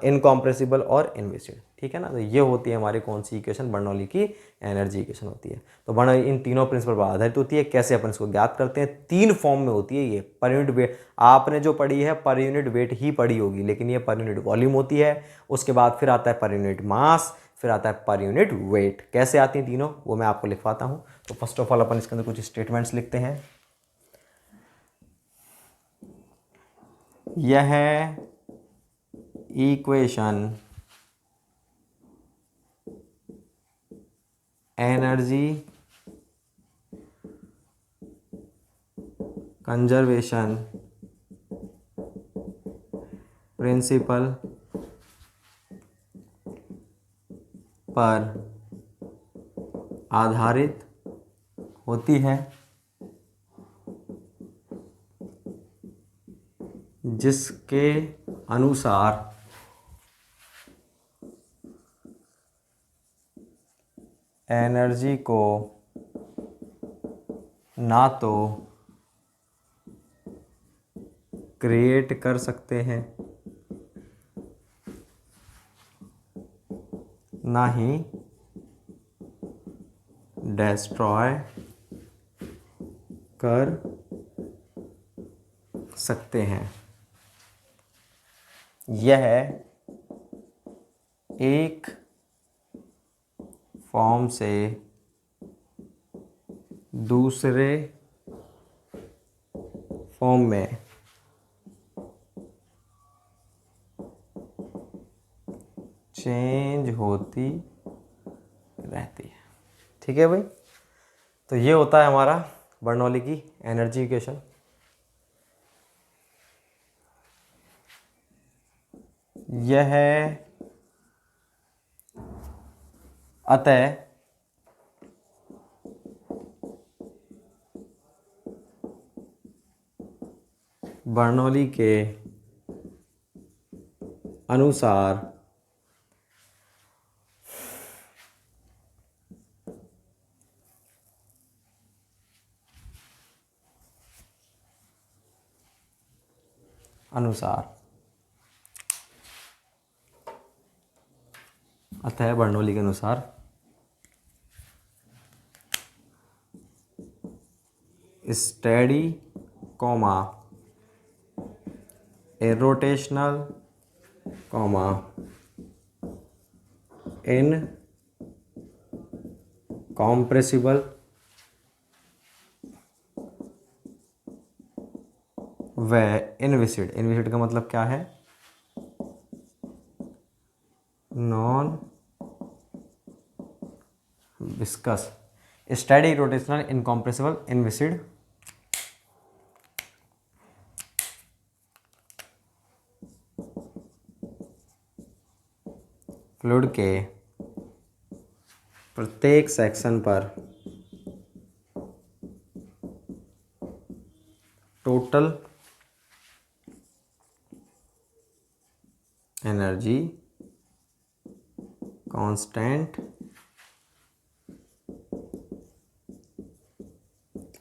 इनकॉम्प्रेसिबल और इनविसिड, ठीक है ना। तो ये होती है हमारी कौन सी इक्वेशन? बर्नौली की एनर्जी इक्वेशन होती है। तो बर्नौली इन तीनों प्रिंसिपल पर आधारित होती है। कैसे अपन इसको ज्ञात करते हैं? तीन फॉर्म में होती है ये। पर यूनिट वेट आपने जो पढ़ी है पर यूनिट वेट ही पढ़ी होगी, लेकिन ये पर यूनिट वॉल्यूम होती है। उसके बाद फिर आता है पर यूनिट मास, फिर आता है पर यूनिट वेट। कैसे आती हैं तीनों, वो मैं आपको लिखवाता हूँ। तो फर्स्ट ऑफ ऑल अपन इसके अंदर कुछ स्टेटमेंट्स लिखते हैं। यह इक्वेशन एनर्जी कंजर्वेशन प्रिंसिपल पर आधारित होती है, जिसके अनुसार एनर्जी को ना तो क्रिएट कर सकते हैं ना ही डिस्ट्रॉय कर सकते हैं। यह एक फॉर्म से दूसरे फॉर्म में चेंज होती रहती है, ठीक है भाई। तो ये होता है हमारा बर्नौली की एनर्जी इक्वेशन। यह अतः बर्नौली के अनुसार अतः बर्नौली के अनुसार steady comma irrotational comma incompressible व इनविसिड। इनविसिड का मतलब क्या है? Non viscous steady rotational incompressible inviscid fluid के प्रत्येक सेक्शन पर टोटल एनर्जी कांस्टेंट।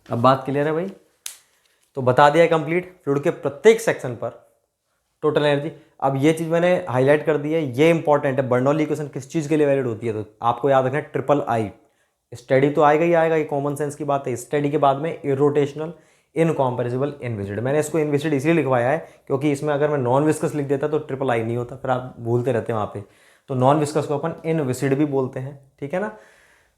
अब बात क्लियर है भाई? तो बता दिया कंप्लीट, फ्लूइड के प्रत्येक सेक्शन पर टोटल एनर्जी। अब ये चीज़ मैंने हाईलाइट कर दी है, ये इंपॉर्टेंट है। बर्नौली इक्वेशन किस चीज़ के लिए वैलिड होती है? तो आपको याद रखना है ट्रिपल आई। स्टेडी तो आएगा ही आएगा, ये कॉमन सेंस की बात है। स्टेडी के बाद में इरोटेशनल इनकॉम्प्रेसिबल इनविसिड। मैंने इसको इनविसिड इसलिए लिखवाया है क्योंकि इसमें अगर मैं नॉन विस्कस लिख देता तो ट्रिपल आई नहीं होता, फिर आप भूलते रहते हैं वहाँ पे। तो नॉन विस्कस को अपन इनविसिड भी बोलते हैं, ठीक है ना?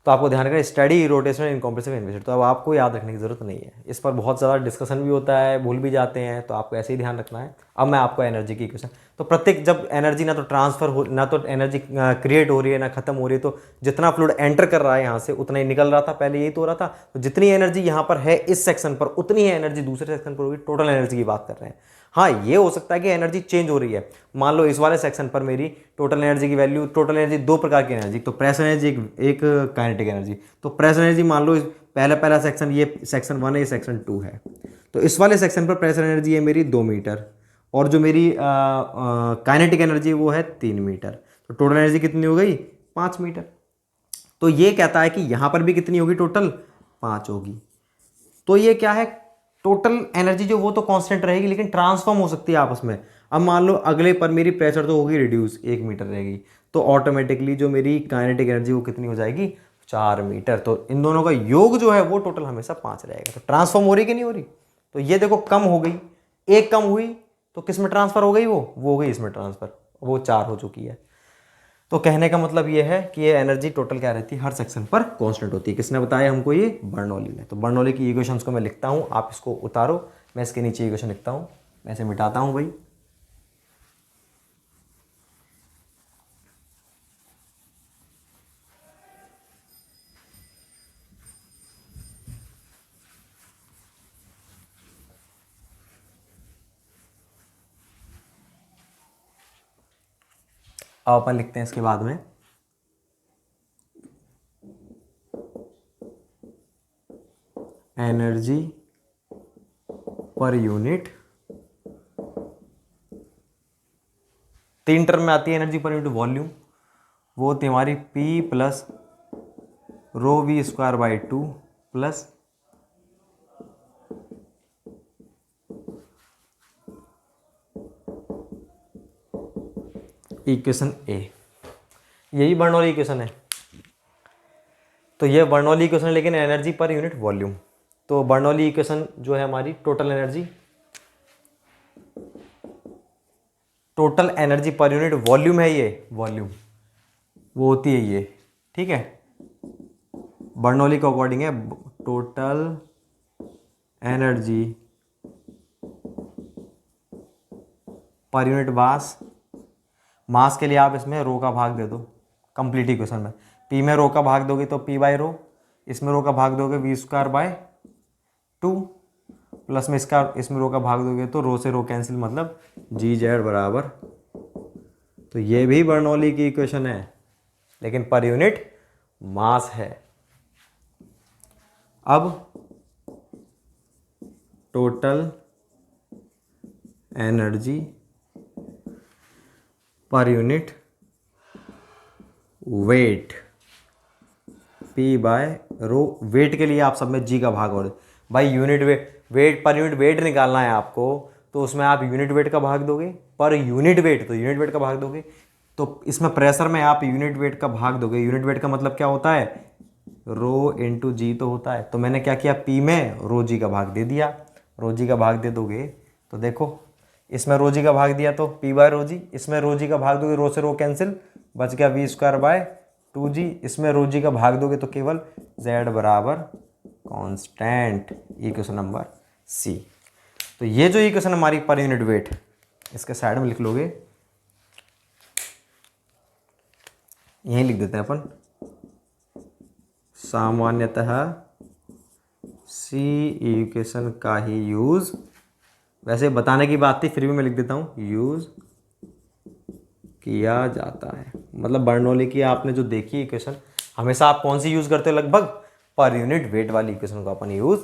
तो आपको ध्यान रखना स्टेडी रोटेशनल इनकॉम्प्रेसिव इनविसिड। तो अब आपको याद रखने की जरूरत नहीं है, इस पर बहुत ज़्यादा डिस्कशन भी होता है, भूल भी जाते हैं, तो आपको ऐसे ही ध्यान रखना है। अब मैं आपको एनर्जी की इक्वेशन, तो प्रत्येक जब एनर्जी ना तो ट्रांसफर हो, ना तो एनर्जी क्रिएट हो रही है, ना खत्म हो रही है, तो जितना फ्लूइड एंटर कर रहा है यहाँ से उतना ही निकल रहा था, पहले यही तो हो रहा था। तो जितनी एनर्जी यहाँ पर है इस सेक्शन पर, उतनी ही एनर्जी दूसरे सेक्शन पर होगी। टोटल एनर्जी की बात कर रहे हैं। हाँ, ये हो सकता है कि एनर्जी चेंज हो रही है। मान लो इस वाले सेक्शन पर मेरी टोटल एनर्जी की वैल्यू, टोटल एनर्जी दो प्रकार की एनर्जी, तो प्रेस एनर्जी एक काइनेटिक एनर्जी। तो प्रेस एनर्जी मान लो पहला सेक्शन, ये सेक्शन 1 है, ये सेक्शन 2 है। तो इस वाले सेक्शन पर प्रेस एनर्जी है मेरी 2 मीटर, और जो मेरी काइनेटिक एनर्जी वो है 3 मीटर। तो टोटल एनर्जी कितनी हो गई? 5 मीटर। तो ये कहता है कि यहाँ पर भी कितनी होगी? टोटल 5 होगी। तो ये क्या है? टोटल एनर्जी जो वो तो कांस्टेंट रहेगी, लेकिन ट्रांसफॉर्म हो सकती है आपस में। अब मान लो अगले पर मेरी प्रेशर तो होगी रिड्यूस, 1 मीटर रहेगी, तो ऑटोमेटिकली जो मेरी काइनेटिक एनर्जी वो कितनी हो जाएगी? 4 मीटर। तो इन दोनों का योग जो है वो टोटल हमेशा 5 रहेगा। तो ट्रांसफॉर्म हो रही कि नहीं हो रही? तो ये देखो कम हो गई, एक कम हुई, तो किस में ट्रांसफर हो गई? वो हो गई इसमें ट्रांसफर, वो 4 हो चुकी है। तो कहने का मतलब ये है कि ये एनर्जी टोटल क्या रहती है? हर सेक्शन पर कांस्टेंट होती है। किसने बताया हमको? ये बर्नौली ने। तो बर्नौली की इक्वेशंस को मैं लिखता हूँ, आप इसको उतारो। मैं इसके नीचे इक्वेशन लिखता हूँ, मैं इसे मिटाता हूँ भाई। अब अपन लिखते हैं इसके बाद में एनर्जी पर यूनिट। 3 टर्म में आती है एनर्जी पर यूनिट वॉल्यूम, वो होती है हमारी P plus rho V square by 2 plus equation A. यही बर्नौली इक्वेशन है। तो ये बर्नौली इक्वेशन है, लेकिन एनर्जी पर यूनिट वॉल्यूम। तो बर्नौली इक्वेशन जो है हमारी total energy per unit volume है, ये वॉल्यूम वो होती है ये, ठीक है। बर्नौली के अकॉर्डिंग है total energy per unit mass के लिए आप इसमें रो का भाग दे दो कंप्लीट इक्वेशन में। पी में रो का भाग दोगे तो पी बाई रो, इसमें रो का भाग दोगे वी स्क्वायर बाय 2 प्लस में इसमें रो का भाग दोगे तो रो से रो कैंसिल, मतलब जी जेड बराबर। तो ये भी बर्नौली की इक्वेशन है, लेकिन पर यूनिट मास है। अब total energy per unit weight, P by rho. Weight के लिए आप सब में जी का भाग और भाई यूनिट वेट पर यूनिट वेट निकालना है आपको, तो उसमें आप यूनिट वेट का भाग दोगे, पर यूनिट वेट तो यूनिट वेट का भाग दोगे, तो इसमें प्रेशर में आप यूनिट वेट का भाग दोगे। यूनिट वेट का मतलब क्या होता है, रो इंटू जी तो होता है। तो मैंने क्या किया, पी में रो जी का भाग दे दिया। रो जी का भाग दे दोगे तो देखो, इसमें रो जी का भाग दिया तो पी बाय रो जी, इसमें रो जी का भाग दोगे, रो से रो कैंसिल, बच गया वी स्क्वायर बाय 2g। इसमें रो जी का भाग दोगे तो केवल z बराबर कांस्टेंट, इक्वेशन नंबर सी। तो ये जो इक्वेशन हमारी पर यूनिट वेट, इसके साइड में लिख लोगे, यहीं लिख देते हैं अपन, सामान्यतः सी इक्वेशन का ही यूज, वैसे बताने की बात थी फिर भी मैं लिख देता हूँ, यूज किया जाता है। मतलब बर्नौली की आपने जो देखी इक्वेशन, हमेशा आप कौन सी यूज़ करते हो, लगभग पर यूनिट वेट वाली इक्वेशन को अपन यूज़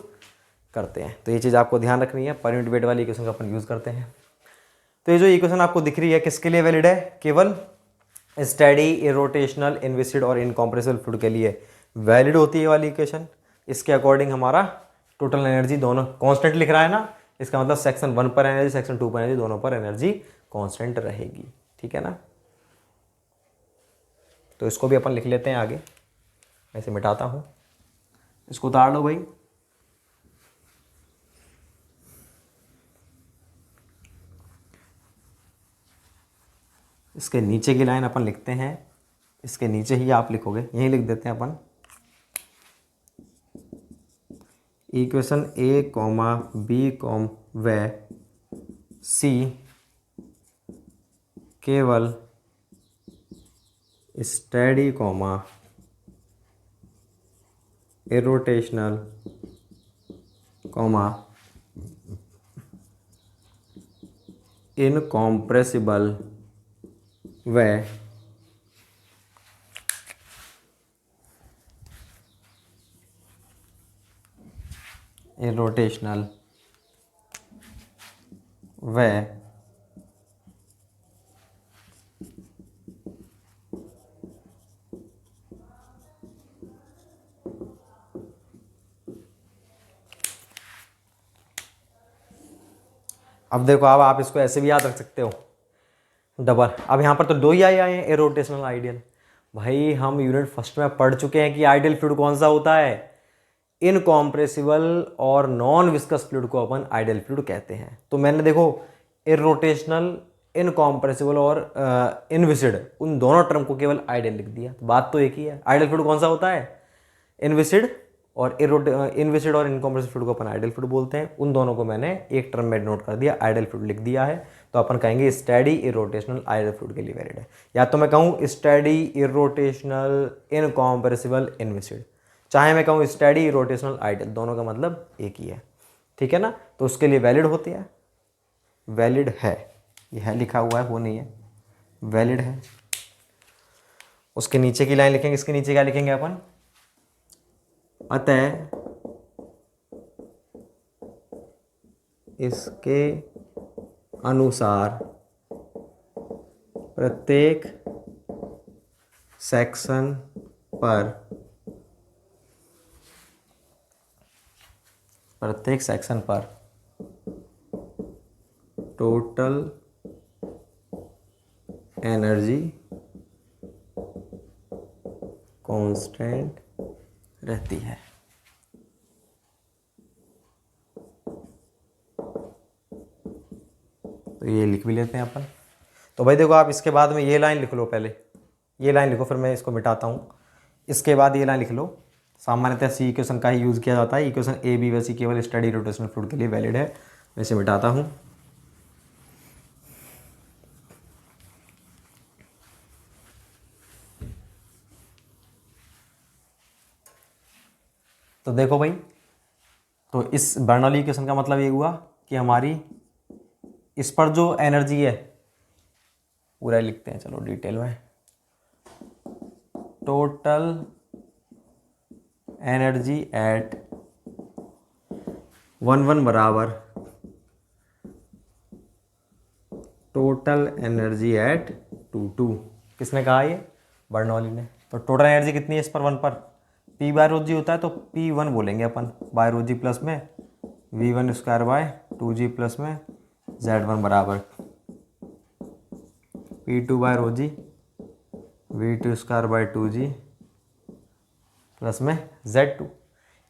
करते हैं। तो ये चीज़ आपको ध्यान रखनी है, पर यूनिट वेट वाली इक्वेशन को अपन यूज़ करते हैं। तो ये जो इक्वेशन आपको दिख रही है किसके लिए वैलिड है, केवल स्टेडी, इरोटेशनल, इनविसिड और इनकॉम्प्रेसिबल फ्लूइड के लिए वैलिड होती है वाली इक्वेशन। इसके अकॉर्डिंग हमारा टोटल एनर्जी दोनों कांस्टेंट लिख रहा है ना, इसका मतलब सेक्शन 1 पर एनर्जी, सेक्शन 2 पर एनर्जी, दोनों पर एनर्जी कांस्टेंट रहेगी। ठीक है ना। तो इसको भी अपन लिख लेते हैं आगे, ऐसे मिटाता हूँ, इसको उतार लो भाई। इसके नीचे की लाइन अपन लिखते हैं, इसके नीचे ही आप लिखोगे, यहीं लिख देते हैं अपन, इक्वेशन ए कॉमा बी कॉम व सी केवल steady comma irrotational comma incompressible व इरोटेशनल व अब देखो, अब आप इसको ऐसे भी याद रख सकते हो, डबल। अब यहाँ पर तो दो ही आए हैं, इरोटेशनल आइडियल। भाई हम यूनिट फर्स्ट में पढ़ चुके हैं कि आइडियल फ्लूइड कौन सा होता है, इनकॉम्प्रेसिबल और नॉन विस्कस फ्लूइड को अपन आइडियल फ्लूइड कहते हैं। तो मैंने देखो इरोटेशनल, इनकॉम्प्रेसिबल और इनविसिड, उन दोनों टर्म को केवल आइडियल लिख दिया। तो बात तो एक ही है, आइडियल फ्लूइड कौन सा होता है, इनविसिड और इनविसिड और इनकॉम्प्रेसिबल फ्लूइड को अपन आइडियल फ्लूइड बोलते हैं। उन दोनों को मैंने एक टर्म में नोट कर दिया, आइडियल फ्लूइड लिख दिया है। तो अपन कहेंगे स्टेडी इरोटेशनल आइडियल फ्लूइड के लिए वैलिड है। या तो मैं कहूँ स्टेडी इरोटेशनल इनकॉम्प्रेसिबल इनविसिड, चाहे मैं कहूँ स्टेडी इरोटेशनल आइडियल, दोनों का मतलब एक ही है। ठीक है ना। तो उसके लिए वैलिड होती है, वैलिड है, यह है लिखा हुआ है, वो नहीं है, वैलिड है। उसके नीचे की लाइन लिखेंगे, इसके नीचे क्या लिखेंगे अपन, अतः इसके अनुसार प्रत्येक सेक्शन पर टोटल एनर्जी कांस्टेंट रहती है। तो ये लिख भी लेते हैं अपन। तो भाई देखो, आप इसके बाद में ये लाइन लिख लो, पहले ये लाइन लिखो, फिर मैं इसको मिटाता हूँ। इसके बाद ये लाइन लिख लो, सामान्यतः सी इक्वेशन का ही यूज़ किया जाता है, इक्वेशन ए बी व सी केवल स्टेडी रोटेशनल फ्लूइड के लिए वैलिड है। मैं इसे मिटाता हूँ। तो देखो भाई, तो इस बर्नौली इक्वेशन का मतलब ये हुआ कि हमारी इस पर जो एनर्जी है, पूरा लिखते हैं चलो डिटेल में, टोटल एनर्जी एट 1 1 बराबर टोटल एनर्जी एट T2। किसने कहा ये? बर्नौली ने। तो टोटल एनर्जी कितनी है इस पर 1 पर? P बाय रो जी होता है तो P1 बोलेंगे अपन, बाय रो जी प्लस में V1 square by 2G plus में Z1 बराबर P2 by rho G V2 square by 2G plus में Z2।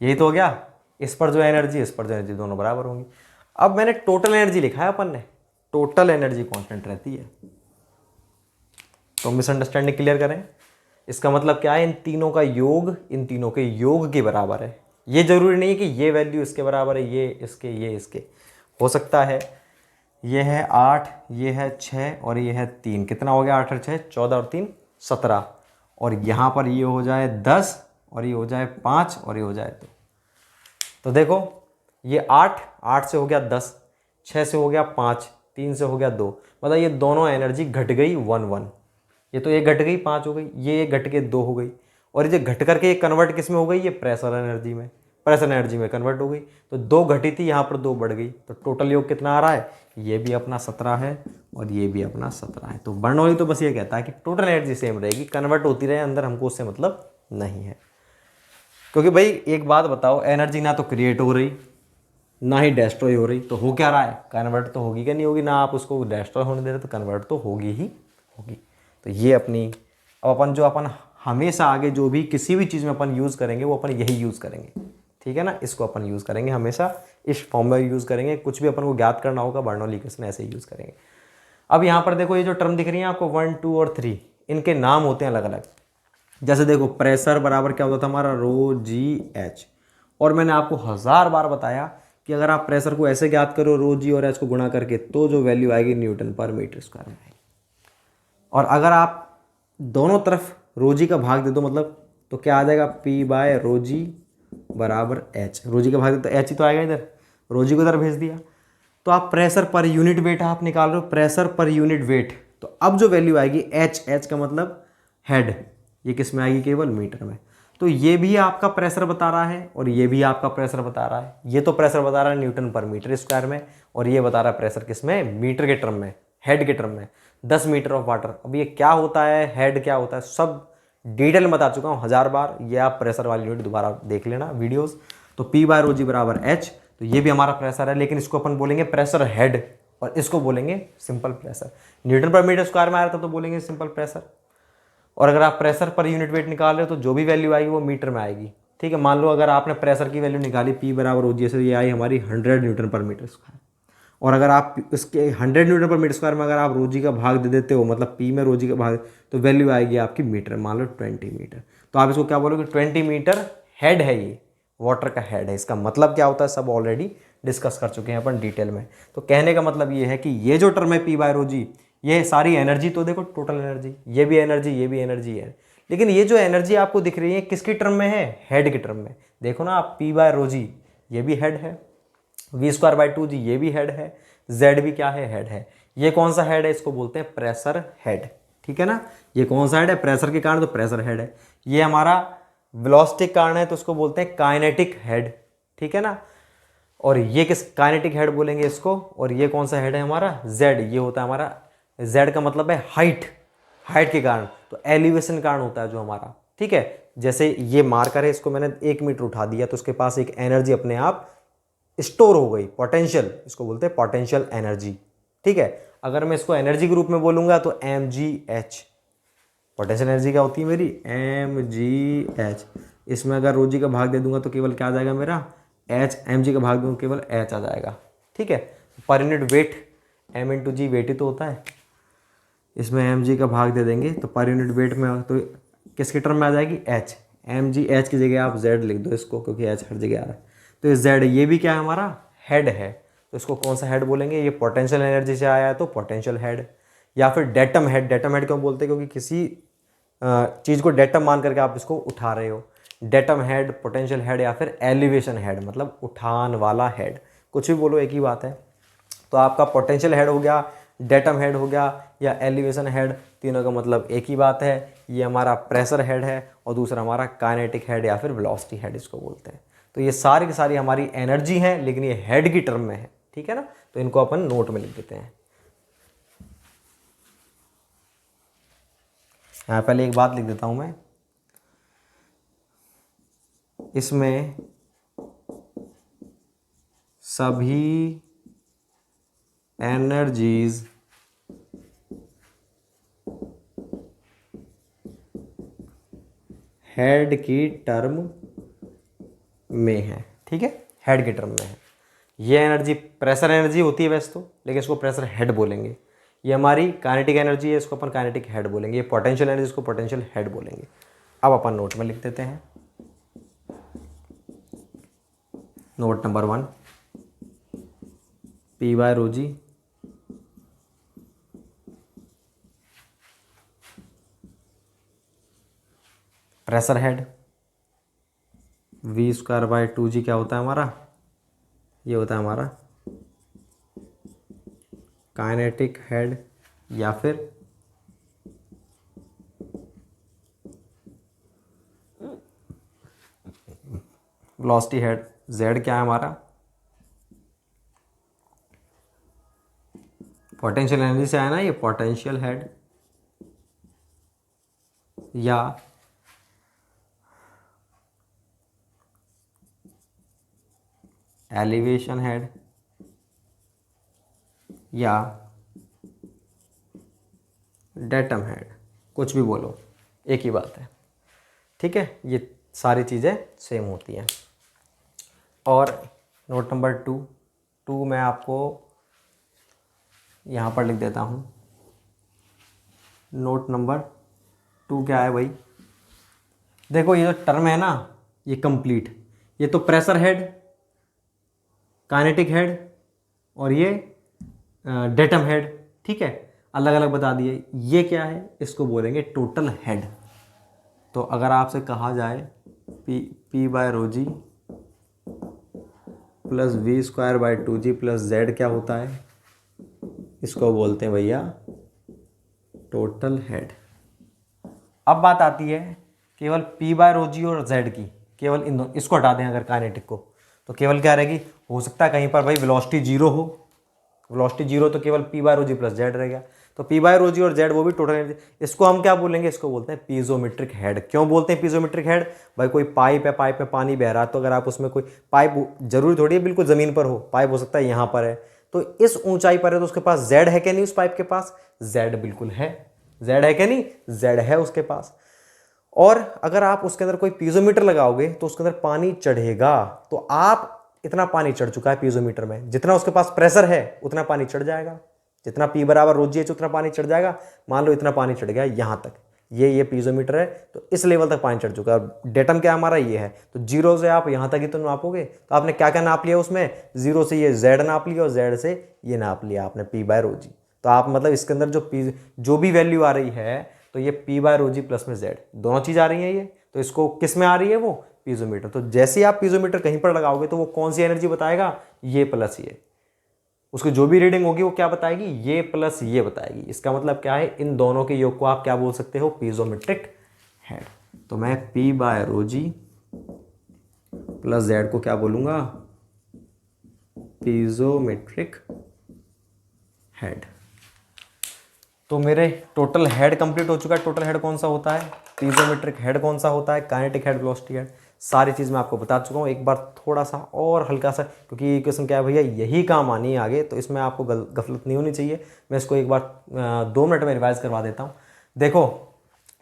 यही तो हो गया। इस पर जो एनर्जी, इस पर जो एनर्जी, दोनों बराबर होंगी। अब मैंने टोटल एनर्जी लिखा है अपन ने, टोटल एनर्जी कांस्टेंट रहती है। तो मिसअंडरस्टैंडिंग क्लियर करें। इसका मतलब क्या है? इन तीनों का योग इन तीनों के योग के बराबर है। ये जरूरी नहीं है कि ये वैल्यू इसके बराबर है, ये इसके हो सकता है। ये है 8, ये है 6 और ये है 3। कितना हो गया? 8 और 6 14 और 3 17। और यहाँ पर ये हो जाए 10 और ये हो जाए 5 और ये हो जाए 2। तो देखो ये 8 से हो गया 10, 6 से हो गया 5, 3 से हो गया 2। मतलब ये दोनों एनर्जी घट गई 1 ये तो ये घट गई 5 हो गई, ये घट के 2 हो गई। और ये घट करके ये कन्वर्ट किस में हो गई? ये प्रेशर एनर्जी में कन्वर्ट हो गई। तो 2 घटी थी, यहाँ पर 2 बढ़ गई। तो टोटल योग कितना आ रहा है? ये भी अपना 17 है और ये भी अपना 17 है। तो बर्नौली तो बस ये कहता है कि टोटल एनर्जी सेम रहेगी, कन्वर्ट होती रहे अंदर, हमको उससे मतलब नहीं है। क्योंकि भाई एक बात बताओ, एनर्जी ना तो क्रिएट हो रही ना ही डिस्ट्रॉय हो रही, तो हो क्या रहा है? कन्वर्ट तो होगी क्या नहीं होगी? ना आप उसको डिस्ट्रॉय होने दे रहे तो कन्वर्ट तो होगी ही होगी। तो ये अपनी, अब अपन हमेशा आगे जो भी किसी भी चीज़ में अपन यूज़ करेंगे वो अपन यही यूज़ करेंगे, ठीक है ना। इसको अपन यूज़ करेंगे हमेशा, इस फॉर्म में यूज़ करेंगे। कुछ भी अपन को ज्ञात करना होगा बर्नौली इक्वेशन ऐसे ही यूज़ करेंगे। अब यहाँ पर देखो ये जो टर्म दिख रही है आपको 1, 2 और 3, इनके नाम होते हैं अलग अलग। जैसे देखो प्रेशर बराबर क्या होता था हमारा? रो जी एच। और मैंने आपको 1000 बार बताया कि अगर आप प्रेशर को ऐसे ज्ञात करो रो जी और एच को गुणा करके, तो जो वैल्यू आएगी न्यूटन पर मीटर स्क्वायर में आएगी। और अगर आप दोनों तरफ रो जी का भाग दे दो मतलब, तो क्या आ जाएगा? P बाय रो जी बराबर एच। रो जी का भाग दे तो एच ही तो आएगा इधर, रो जी को इधर भेज दिया। तो आप प्रेशर पर यूनिट वेट आप निकाल रहे हो, प्रेशर पर यूनिट वेट। तो अब जो वैल्यू आएगी एच का मतलब हेड, ये किस में आएगी? केवल मीटर में। तो ये भी आपका प्रेशर बता रहा है और ये भी आपका प्रेशर बता रहा है। ये तो प्रेशर बता रहा है न्यूटन पर मीटर स्क्वायर में, और ये बता रहा है प्रेशर किस में? मीटर के टर्म में, हेड के टर्म में। 10 मीटर ऑफ वाटर। अब ये क्या होता है, हेड क्या होता है, सब डिटेल में बता चुका हूँ 1000 बार। ये आप प्रेशर वाली यूनिट दोबारा देख लेना वीडियोस। तो P बाय रो जी बराबर एच। तो ये भी हमारा प्रेशर है, लेकिन इसको अपन बोलेंगे प्रेशर हेड और इसको बोलेंगे सिंपल प्रेशर। न्यूटन पर मीटर स्क्वायर में आ रहा था तो बोलेंगे सिंपल प्रेशर। और अगर आप प्रेशर पर यूनिट वेट निकाल रहे हो तो जो भी वैल्यू आएगी वो मीटर में आएगी, ठीक है। मान लो अगर आपने प्रेशर की वैल्यू निकाली P बराबर हो जैसे ये आई हमारी 100 न्यूटन पर मीटर स्क्वायर, और अगर आप इसके 100 न्यूटन पर मीटर स्क्वायर में अगर आप रोजी का भाग दे देते हो, मतलब P में रोजी का भाग, तो वैल्यू आएगी आपकी मीटर, मान लो 20 मीटर। तो आप इसको क्या बोलोगे? 20 मीटर हेड है, ये वाटर का हेड है। इसका मतलब क्या होता है सब ऑलरेडी डिस्कस कर चुके हैं अपन डिटेल में। तो कहने का मतलब ये है कि ये जो टर्म है P बाय रो जी, ये सारी एनर्जी तो देखो टोटल एनर्जी, ये भी एनर्जी ये भी एनर्जी है, लेकिन ये जो एनर्जी आपको दिख रही है किसकी टर्म में है? हेड की टर्म में। देखो ना आप P बाय रो जी ये भी हेड है, V स्क्वायर बाय 2G ये भी हेड है, Z भी क्या है? हेड है। ये कौन सा हेड है? इसको बोलते हैं प्रेशर हेड, ठीक है ना। ये कौन सा हेड है? प्रेशर के कारण तो प्रेशर हेड है। ये हमारा वेलोसिटी के कारण है तो उसको बोलते हैं काइनेटिक हेड, ठीक है ना। और ये किस काइनेटिक हेड बोलेंगे इसको। और ये कौन सा हेड है हमारा? Z। ये होता है हमारा, Z का मतलब है हाइट, हाइट के कारण, तो एलिवेशन कारण होता है जो हमारा, ठीक है। जैसे ये मार्कर है, इसको मैंने 1 मीटर उठा दिया तो उसके पास एक एनर्जी अपने आप स्टोर हो गई, पोटेंशियल, इसको बोलते हैं पोटेंशियल एनर्जी, ठीक है। अगर मैं इसको एनर्जी के रूप में बोलूंगा तो mgh, पोटेंशियल एनर्जी क्या होती है मेरी? mgh। इसमें अगर रो जी का भाग दे दूंगा तो केवल क्या आ जाएगा मेरा? h। mg का भाग दूंगा केवल h आ जाएगा, ठीक है। Per unit weight, m into G weight ही तो होता है, इसमें mg का भाग दे देंगे तो पर यूनिट वेट में तो किसके टर्म में आ जाएगी? h। mgh की जगह आप z लिख दो इसको, क्योंकि h हर जगह आ रहा है। तो ये Z, ये भी क्या है हमारा? हेड है। तो इसको कौन सा हेड बोलेंगे? ये पोटेंशियल एनर्जी से आया है तो पोटेंशियल हेड, या फिर डेटम हेड। डेटम हेड क्यों बोलते हैं? क्योंकि किसी चीज़ को डेटम मान करके आप इसको उठा रहे हो। डेटम हेड, पोटेंशियल हेड या फिर एलिवेशन हेड, मतलब उठान वाला हेड, कुछ भी बोलो एक ही बात है। तो आपका पोटेंशियल हेड हो गया, डेटम हेड हो गया या एलिवेशन हेड, तीनों का मतलब एक ही बात है। ये हमारा प्रेशर हेड है और दूसरा हमारा काइनेटिक हेड या फिर वेलोसिटी हेड इसको बोलते हैं। तो ये सारी की सारी हमारी एनर्जी है, लेकिन ये हेड की टर्म में है, ठीक है ना। तो इनको अपन नोट में लिख देते हैं। यहाँ पहले एक बात लिख देता हूँ मैं, इसमें सभी एनर्जीज हेड की टर्म में है, ठीक है, हेड के टर्म में है। ये एनर्जी प्रेशर एनर्जी होती है वैसे तो, लेकिन इसको प्रेशर हेड बोलेंगे। ये हमारी काइनेटिक एनर्जी है, इसको अपन काइनेटिक हेड बोलेंगे। ये पोटेंशियल एनर्जी, इसको पोटेंशियल हेड बोलेंगे। अब अपन नोट में लिख देते हैं, note number 1, P by rho G pressure head, V² by 2G क्या होता है हमारा, ये होता है हमारा काइनेटिक हेड या फिर वेलोसिटी हेड। Z क्या है हमारा, पोटेंशियल एनर्जी से आया ना, ये पोटेंशियल हेड या एलिवेशन हेड या डेटम हेड, कुछ भी बोलो एक ही बात है, ठीक है। ये सारी चीज़ें सेम होती हैं। और नोट नंबर 2 मैं आपको यहाँ पर लिख देता हूँ। नोट नंबर 2 क्या है भाई, देखो ये जो टर्म है ना, ये कंप्लीट, ये तो प्रेशर हेड, काइनेटिक हेड और ये डेटम हेड, ठीक है, अलग अलग बता दिए। ये क्या है, इसको बोलेंगे टोटल हेड। तो अगर आपसे कहा जाए P by rho G plus V² by 2G plus Z क्या होता है, इसको बोलते हैं भैया टोटल हेड। अब बात आती है केवल P बाय रो जी और Z की, केवल इन दोनों, इसको हटा दें अगर काइनेटिक को, तो केवल क्या रहेगी, हो सकता है कहीं पर भाई वेलोसिटी 0 हो, वेलोसिटी 0 तो केवल P by rho G plus Z रहेगा। तो P बाय रो जी और Z वो भी टोटल एनर्जी, इसको हम क्या बोलेंगे, इसको बोलते हैं पीजोमेट्रिक हेड। क्यों बोलते हैं पीजोमेट्रिक हेड, भाई कोई पाइप है, पाइप में पानी बह रहा है, तो अगर आप उसमें कोई पाइप, जरूरी थोड़ी है बिल्कुल ज़मीन पर हो, पाइप हो सकता है यहाँ पर है, तो इस ऊंचाई पर है, तो उसके पास Z है क्या नहीं, उस पाइप के पास Z बिल्कुल है, Z है क्या नहीं, Z है उसके पास। और अगर आप उसके अंदर कोई पीजोमीटर लगाओगे तो उसके अंदर पानी चढ़ेगा, तो आप इतना पानी चढ़ चुका है पीजोमीटर में, जितना उसके पास प्रेशर है उतना पानी चढ़ जाएगा, जितना P बराबर रो जी एच उतना पानी चढ़ जाएगा। मान लो इतना पानी चढ़ गया यहाँ तक, ये पीजोमीटर है, तो इस लेवल तक पानी चढ़ चुका है। डेटम क्या हमारा ये है, तो 0 से आप यहाँ तक ही तो नापोगे, तो आपने क्या क्या नाप लिया उसमें, 0 से ये Z नाप लिया और Z से ये नाप लिया आपने P बाय रो जी। तो आप मतलब इसके अंदर जो भी वैल्यू आ रही है, तो ये P by rho G plus में Z, दोनों चीज़ आ रही है ये, तो इसको किस में आ रही है, वो पीजोमीटर। तो जैसे ही आप पीजोमीटर कहीं पर लगाओगे तो वो कौन सी एनर्जी बताएगा, ये प्लस ये, उसकी जो भी रीडिंग होगी वो क्या बताएगी, ये प्लस ये बताएगी। इसका मतलब क्या है, इन दोनों के योग को आप क्या बोल सकते हो, पीजोमेट्रिक हेड। तो मैं P by rho G plus Z को क्या बोलूंगा, पीजोमेट्रिक हेड। तो मेरे टोटल हेड कंप्लीट हो चुका है। टोटल हेड कौन सा होता है, पीजोमेट्रिक हेड कौन सा होता है, काइनेटिक हेड, वेलोसिटी हेड, सारी चीज़ मैं आपको बता चुका हूँ। एक बार थोड़ा सा और हल्का सा, क्योंकि ये क्वेश्चन क्या है भैया, यही काम आनी है आगे, तो इसमें आपको गफलत नहीं होनी चाहिए। मैं इसको एक बार 2 मिनट में रिवाइज करवा देता हूँ। देखो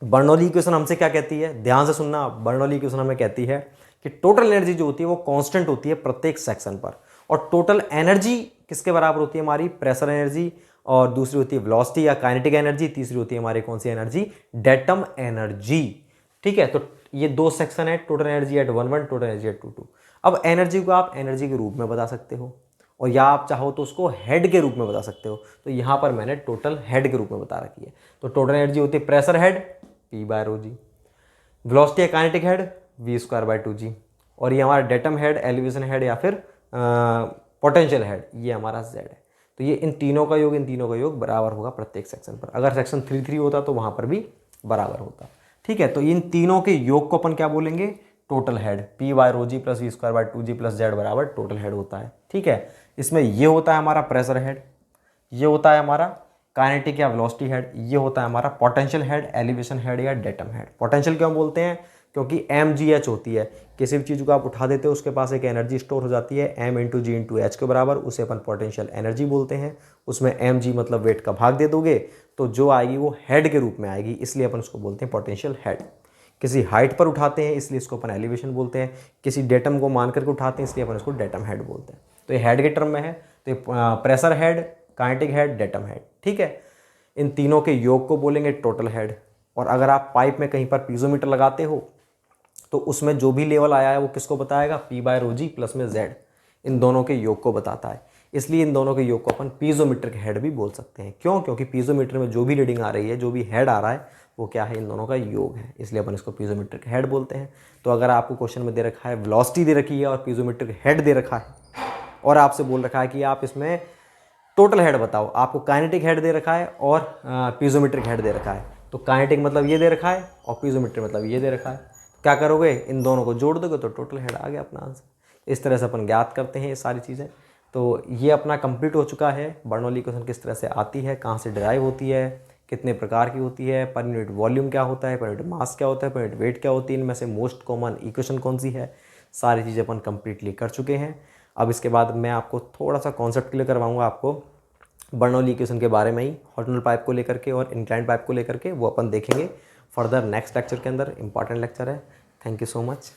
बर्नौली इक्वेशन हमसे क्या कहती है, ध्यान से सुनना। बर्नौली इक्वेशन हमें कहती है कि टोटल एनर्जी जो होती है वो कांस्टेंट होती है प्रत्येक सेक्शन पर, और टोटल एनर्जी किसके बराबर होती है, हमारी प्रेशर एनर्जी, और दूसरी होती है वेलोसिटी या काइनेटिक एनर्जी, तीसरी होती है हमारी कौन सी एनर्जी, डेटम एनर्जी। ठीक है, तो ये 2 सेक्शन है, total energy at 1 total energy at 2। अब एनर्जी को आप एनर्जी के रूप में बता सकते हो, और या आप चाहो तो उसको हेड के रूप में बता सकते हो। तो यहाँ पर मैंने टोटल हेड के रूप में बता रखी है। तो टोटल एनर्जी होती है pressure head P by rho G, velocity kinetic head V² by 2G, और ये हमारा डेटम हेड, एलिवेशन हेड या फिर पोटेंशियल हेड, ये हमारा Z है। तो ये इन तीनों का योग बराबर होगा प्रत्येक सेक्शन पर। अगर सेक्शन 3 होता तो वहाँ पर भी बराबर होता। ठीक है, तो इन तीनों के योग को अपन क्या बोलेंगे, total head. P by rho G plus V² by 2G plus Z बराबर टोटल हेड होता है। ठीक है, इसमें ये होता है हमारा प्रेशर हेड, ये होता है हमारा काइनेटिक या वेलोसिटी हेड, ये होता है हमारा पोटेंशियल हेड, एलिवेशन हेड या डेटम हेड। पोटेंशियल क्यों बोलते हैं? क्योंकि mgh होती है, किसी भी चीज़ को आप उठा देते हो उसके पास एक एनर्जी स्टोर हो जाती है m इंटू जी इंटू एच के बराबर, उसे अपन पोटेंशियल एनर्जी बोलते हैं। उसमें mg मतलब वेट का भाग दे दोगे तो जो आएगी वो हेड के रूप में आएगी, इसलिए अपन उसको बोलते हैं पोटेंशियल हेड। किसी हाइट पर उठाते हैं इसलिए इसको अपन एलिवेशन बोलते हैं, किसी डेटम को मान करके उठाते हैं इसलिए अपन इसको डेटम हेड बोलते हैं। तो ये हेड के टर्म में है, तो ये pressure head, kinetic head, datum head, ठीक है। इन तीनों के योग को बोलेंगे टोटल हेड। और अगर आप पाइप में कहीं पर पीजोमीटर लगाते हो तो उसमें जो भी लेवल आया है वो किसको बताएगा? P/ρg प्लस में Z, इन दोनों के योग को बताता है। इसलिए इन दोनों के योग को अपन पीजोमीट्रिक हेड भी बोल सकते हैं। क्यों? क्योंकि पीजोमीटर में जो भी रीडिंग आ रही है, जो भी हेड आ रहा है, वो क्या है? इन दोनों का योग है, इसलिए अपन इसको पीजोमीट्रिक हेड बोलते हैं। तो अगर आपको क्वेश्चन में दे रखा है वेलोसिटी दे रखी है और पीजोमीट्रिक हेड दे रखा है और आपसे बोल रखा है कि आप इसमें टोटल हेड बताओ, आपको काइनेटिक हेड दे रखा है और पीजोमीट्रिक हेड दे रखा है, तो काइनेटिक मतलब ये दे रखा है और पीजोमीट्रिक मतलब ये दे रखा है, क्या करोगे? इन दोनों को जोड़ दोगे तो टोटल हेड आ गया अपना आंसर। इस तरह से अपन ज्ञात करते हैं ये सारी चीज़ें। तो ये अपना कंप्लीट हो चुका है। बर्नौली क्वेश्चन किस तरह से आती है, कहाँ से डिराइव होती है, कितने प्रकार की होती है, पर यूनिट वॉल्यूम क्या होता है, पर यूनिट मास क्या होता है, पर यूनिट वेट क्या होती है, इनमें से मोस्ट कॉमन इक्वेशन कौन सी है, सारी चीज़ें अपन कंप्लीटली कर चुके हैं। अब इसके बाद मैं आपको थोड़ा सा कॉन्सेप्ट क्लियर करवाऊँगा आपको बर्नौली इक्वेशन के बारे में ही, हॉरिजॉन्टल पाइप को लेकर के और इंक्लाइंड पाइप को लेकर के, वो अपन देखेंगे फर्दर नेक्स्ट लेक्चर के अंदर। इंपॉर्टेंट लेक्चर है। Thank you so much.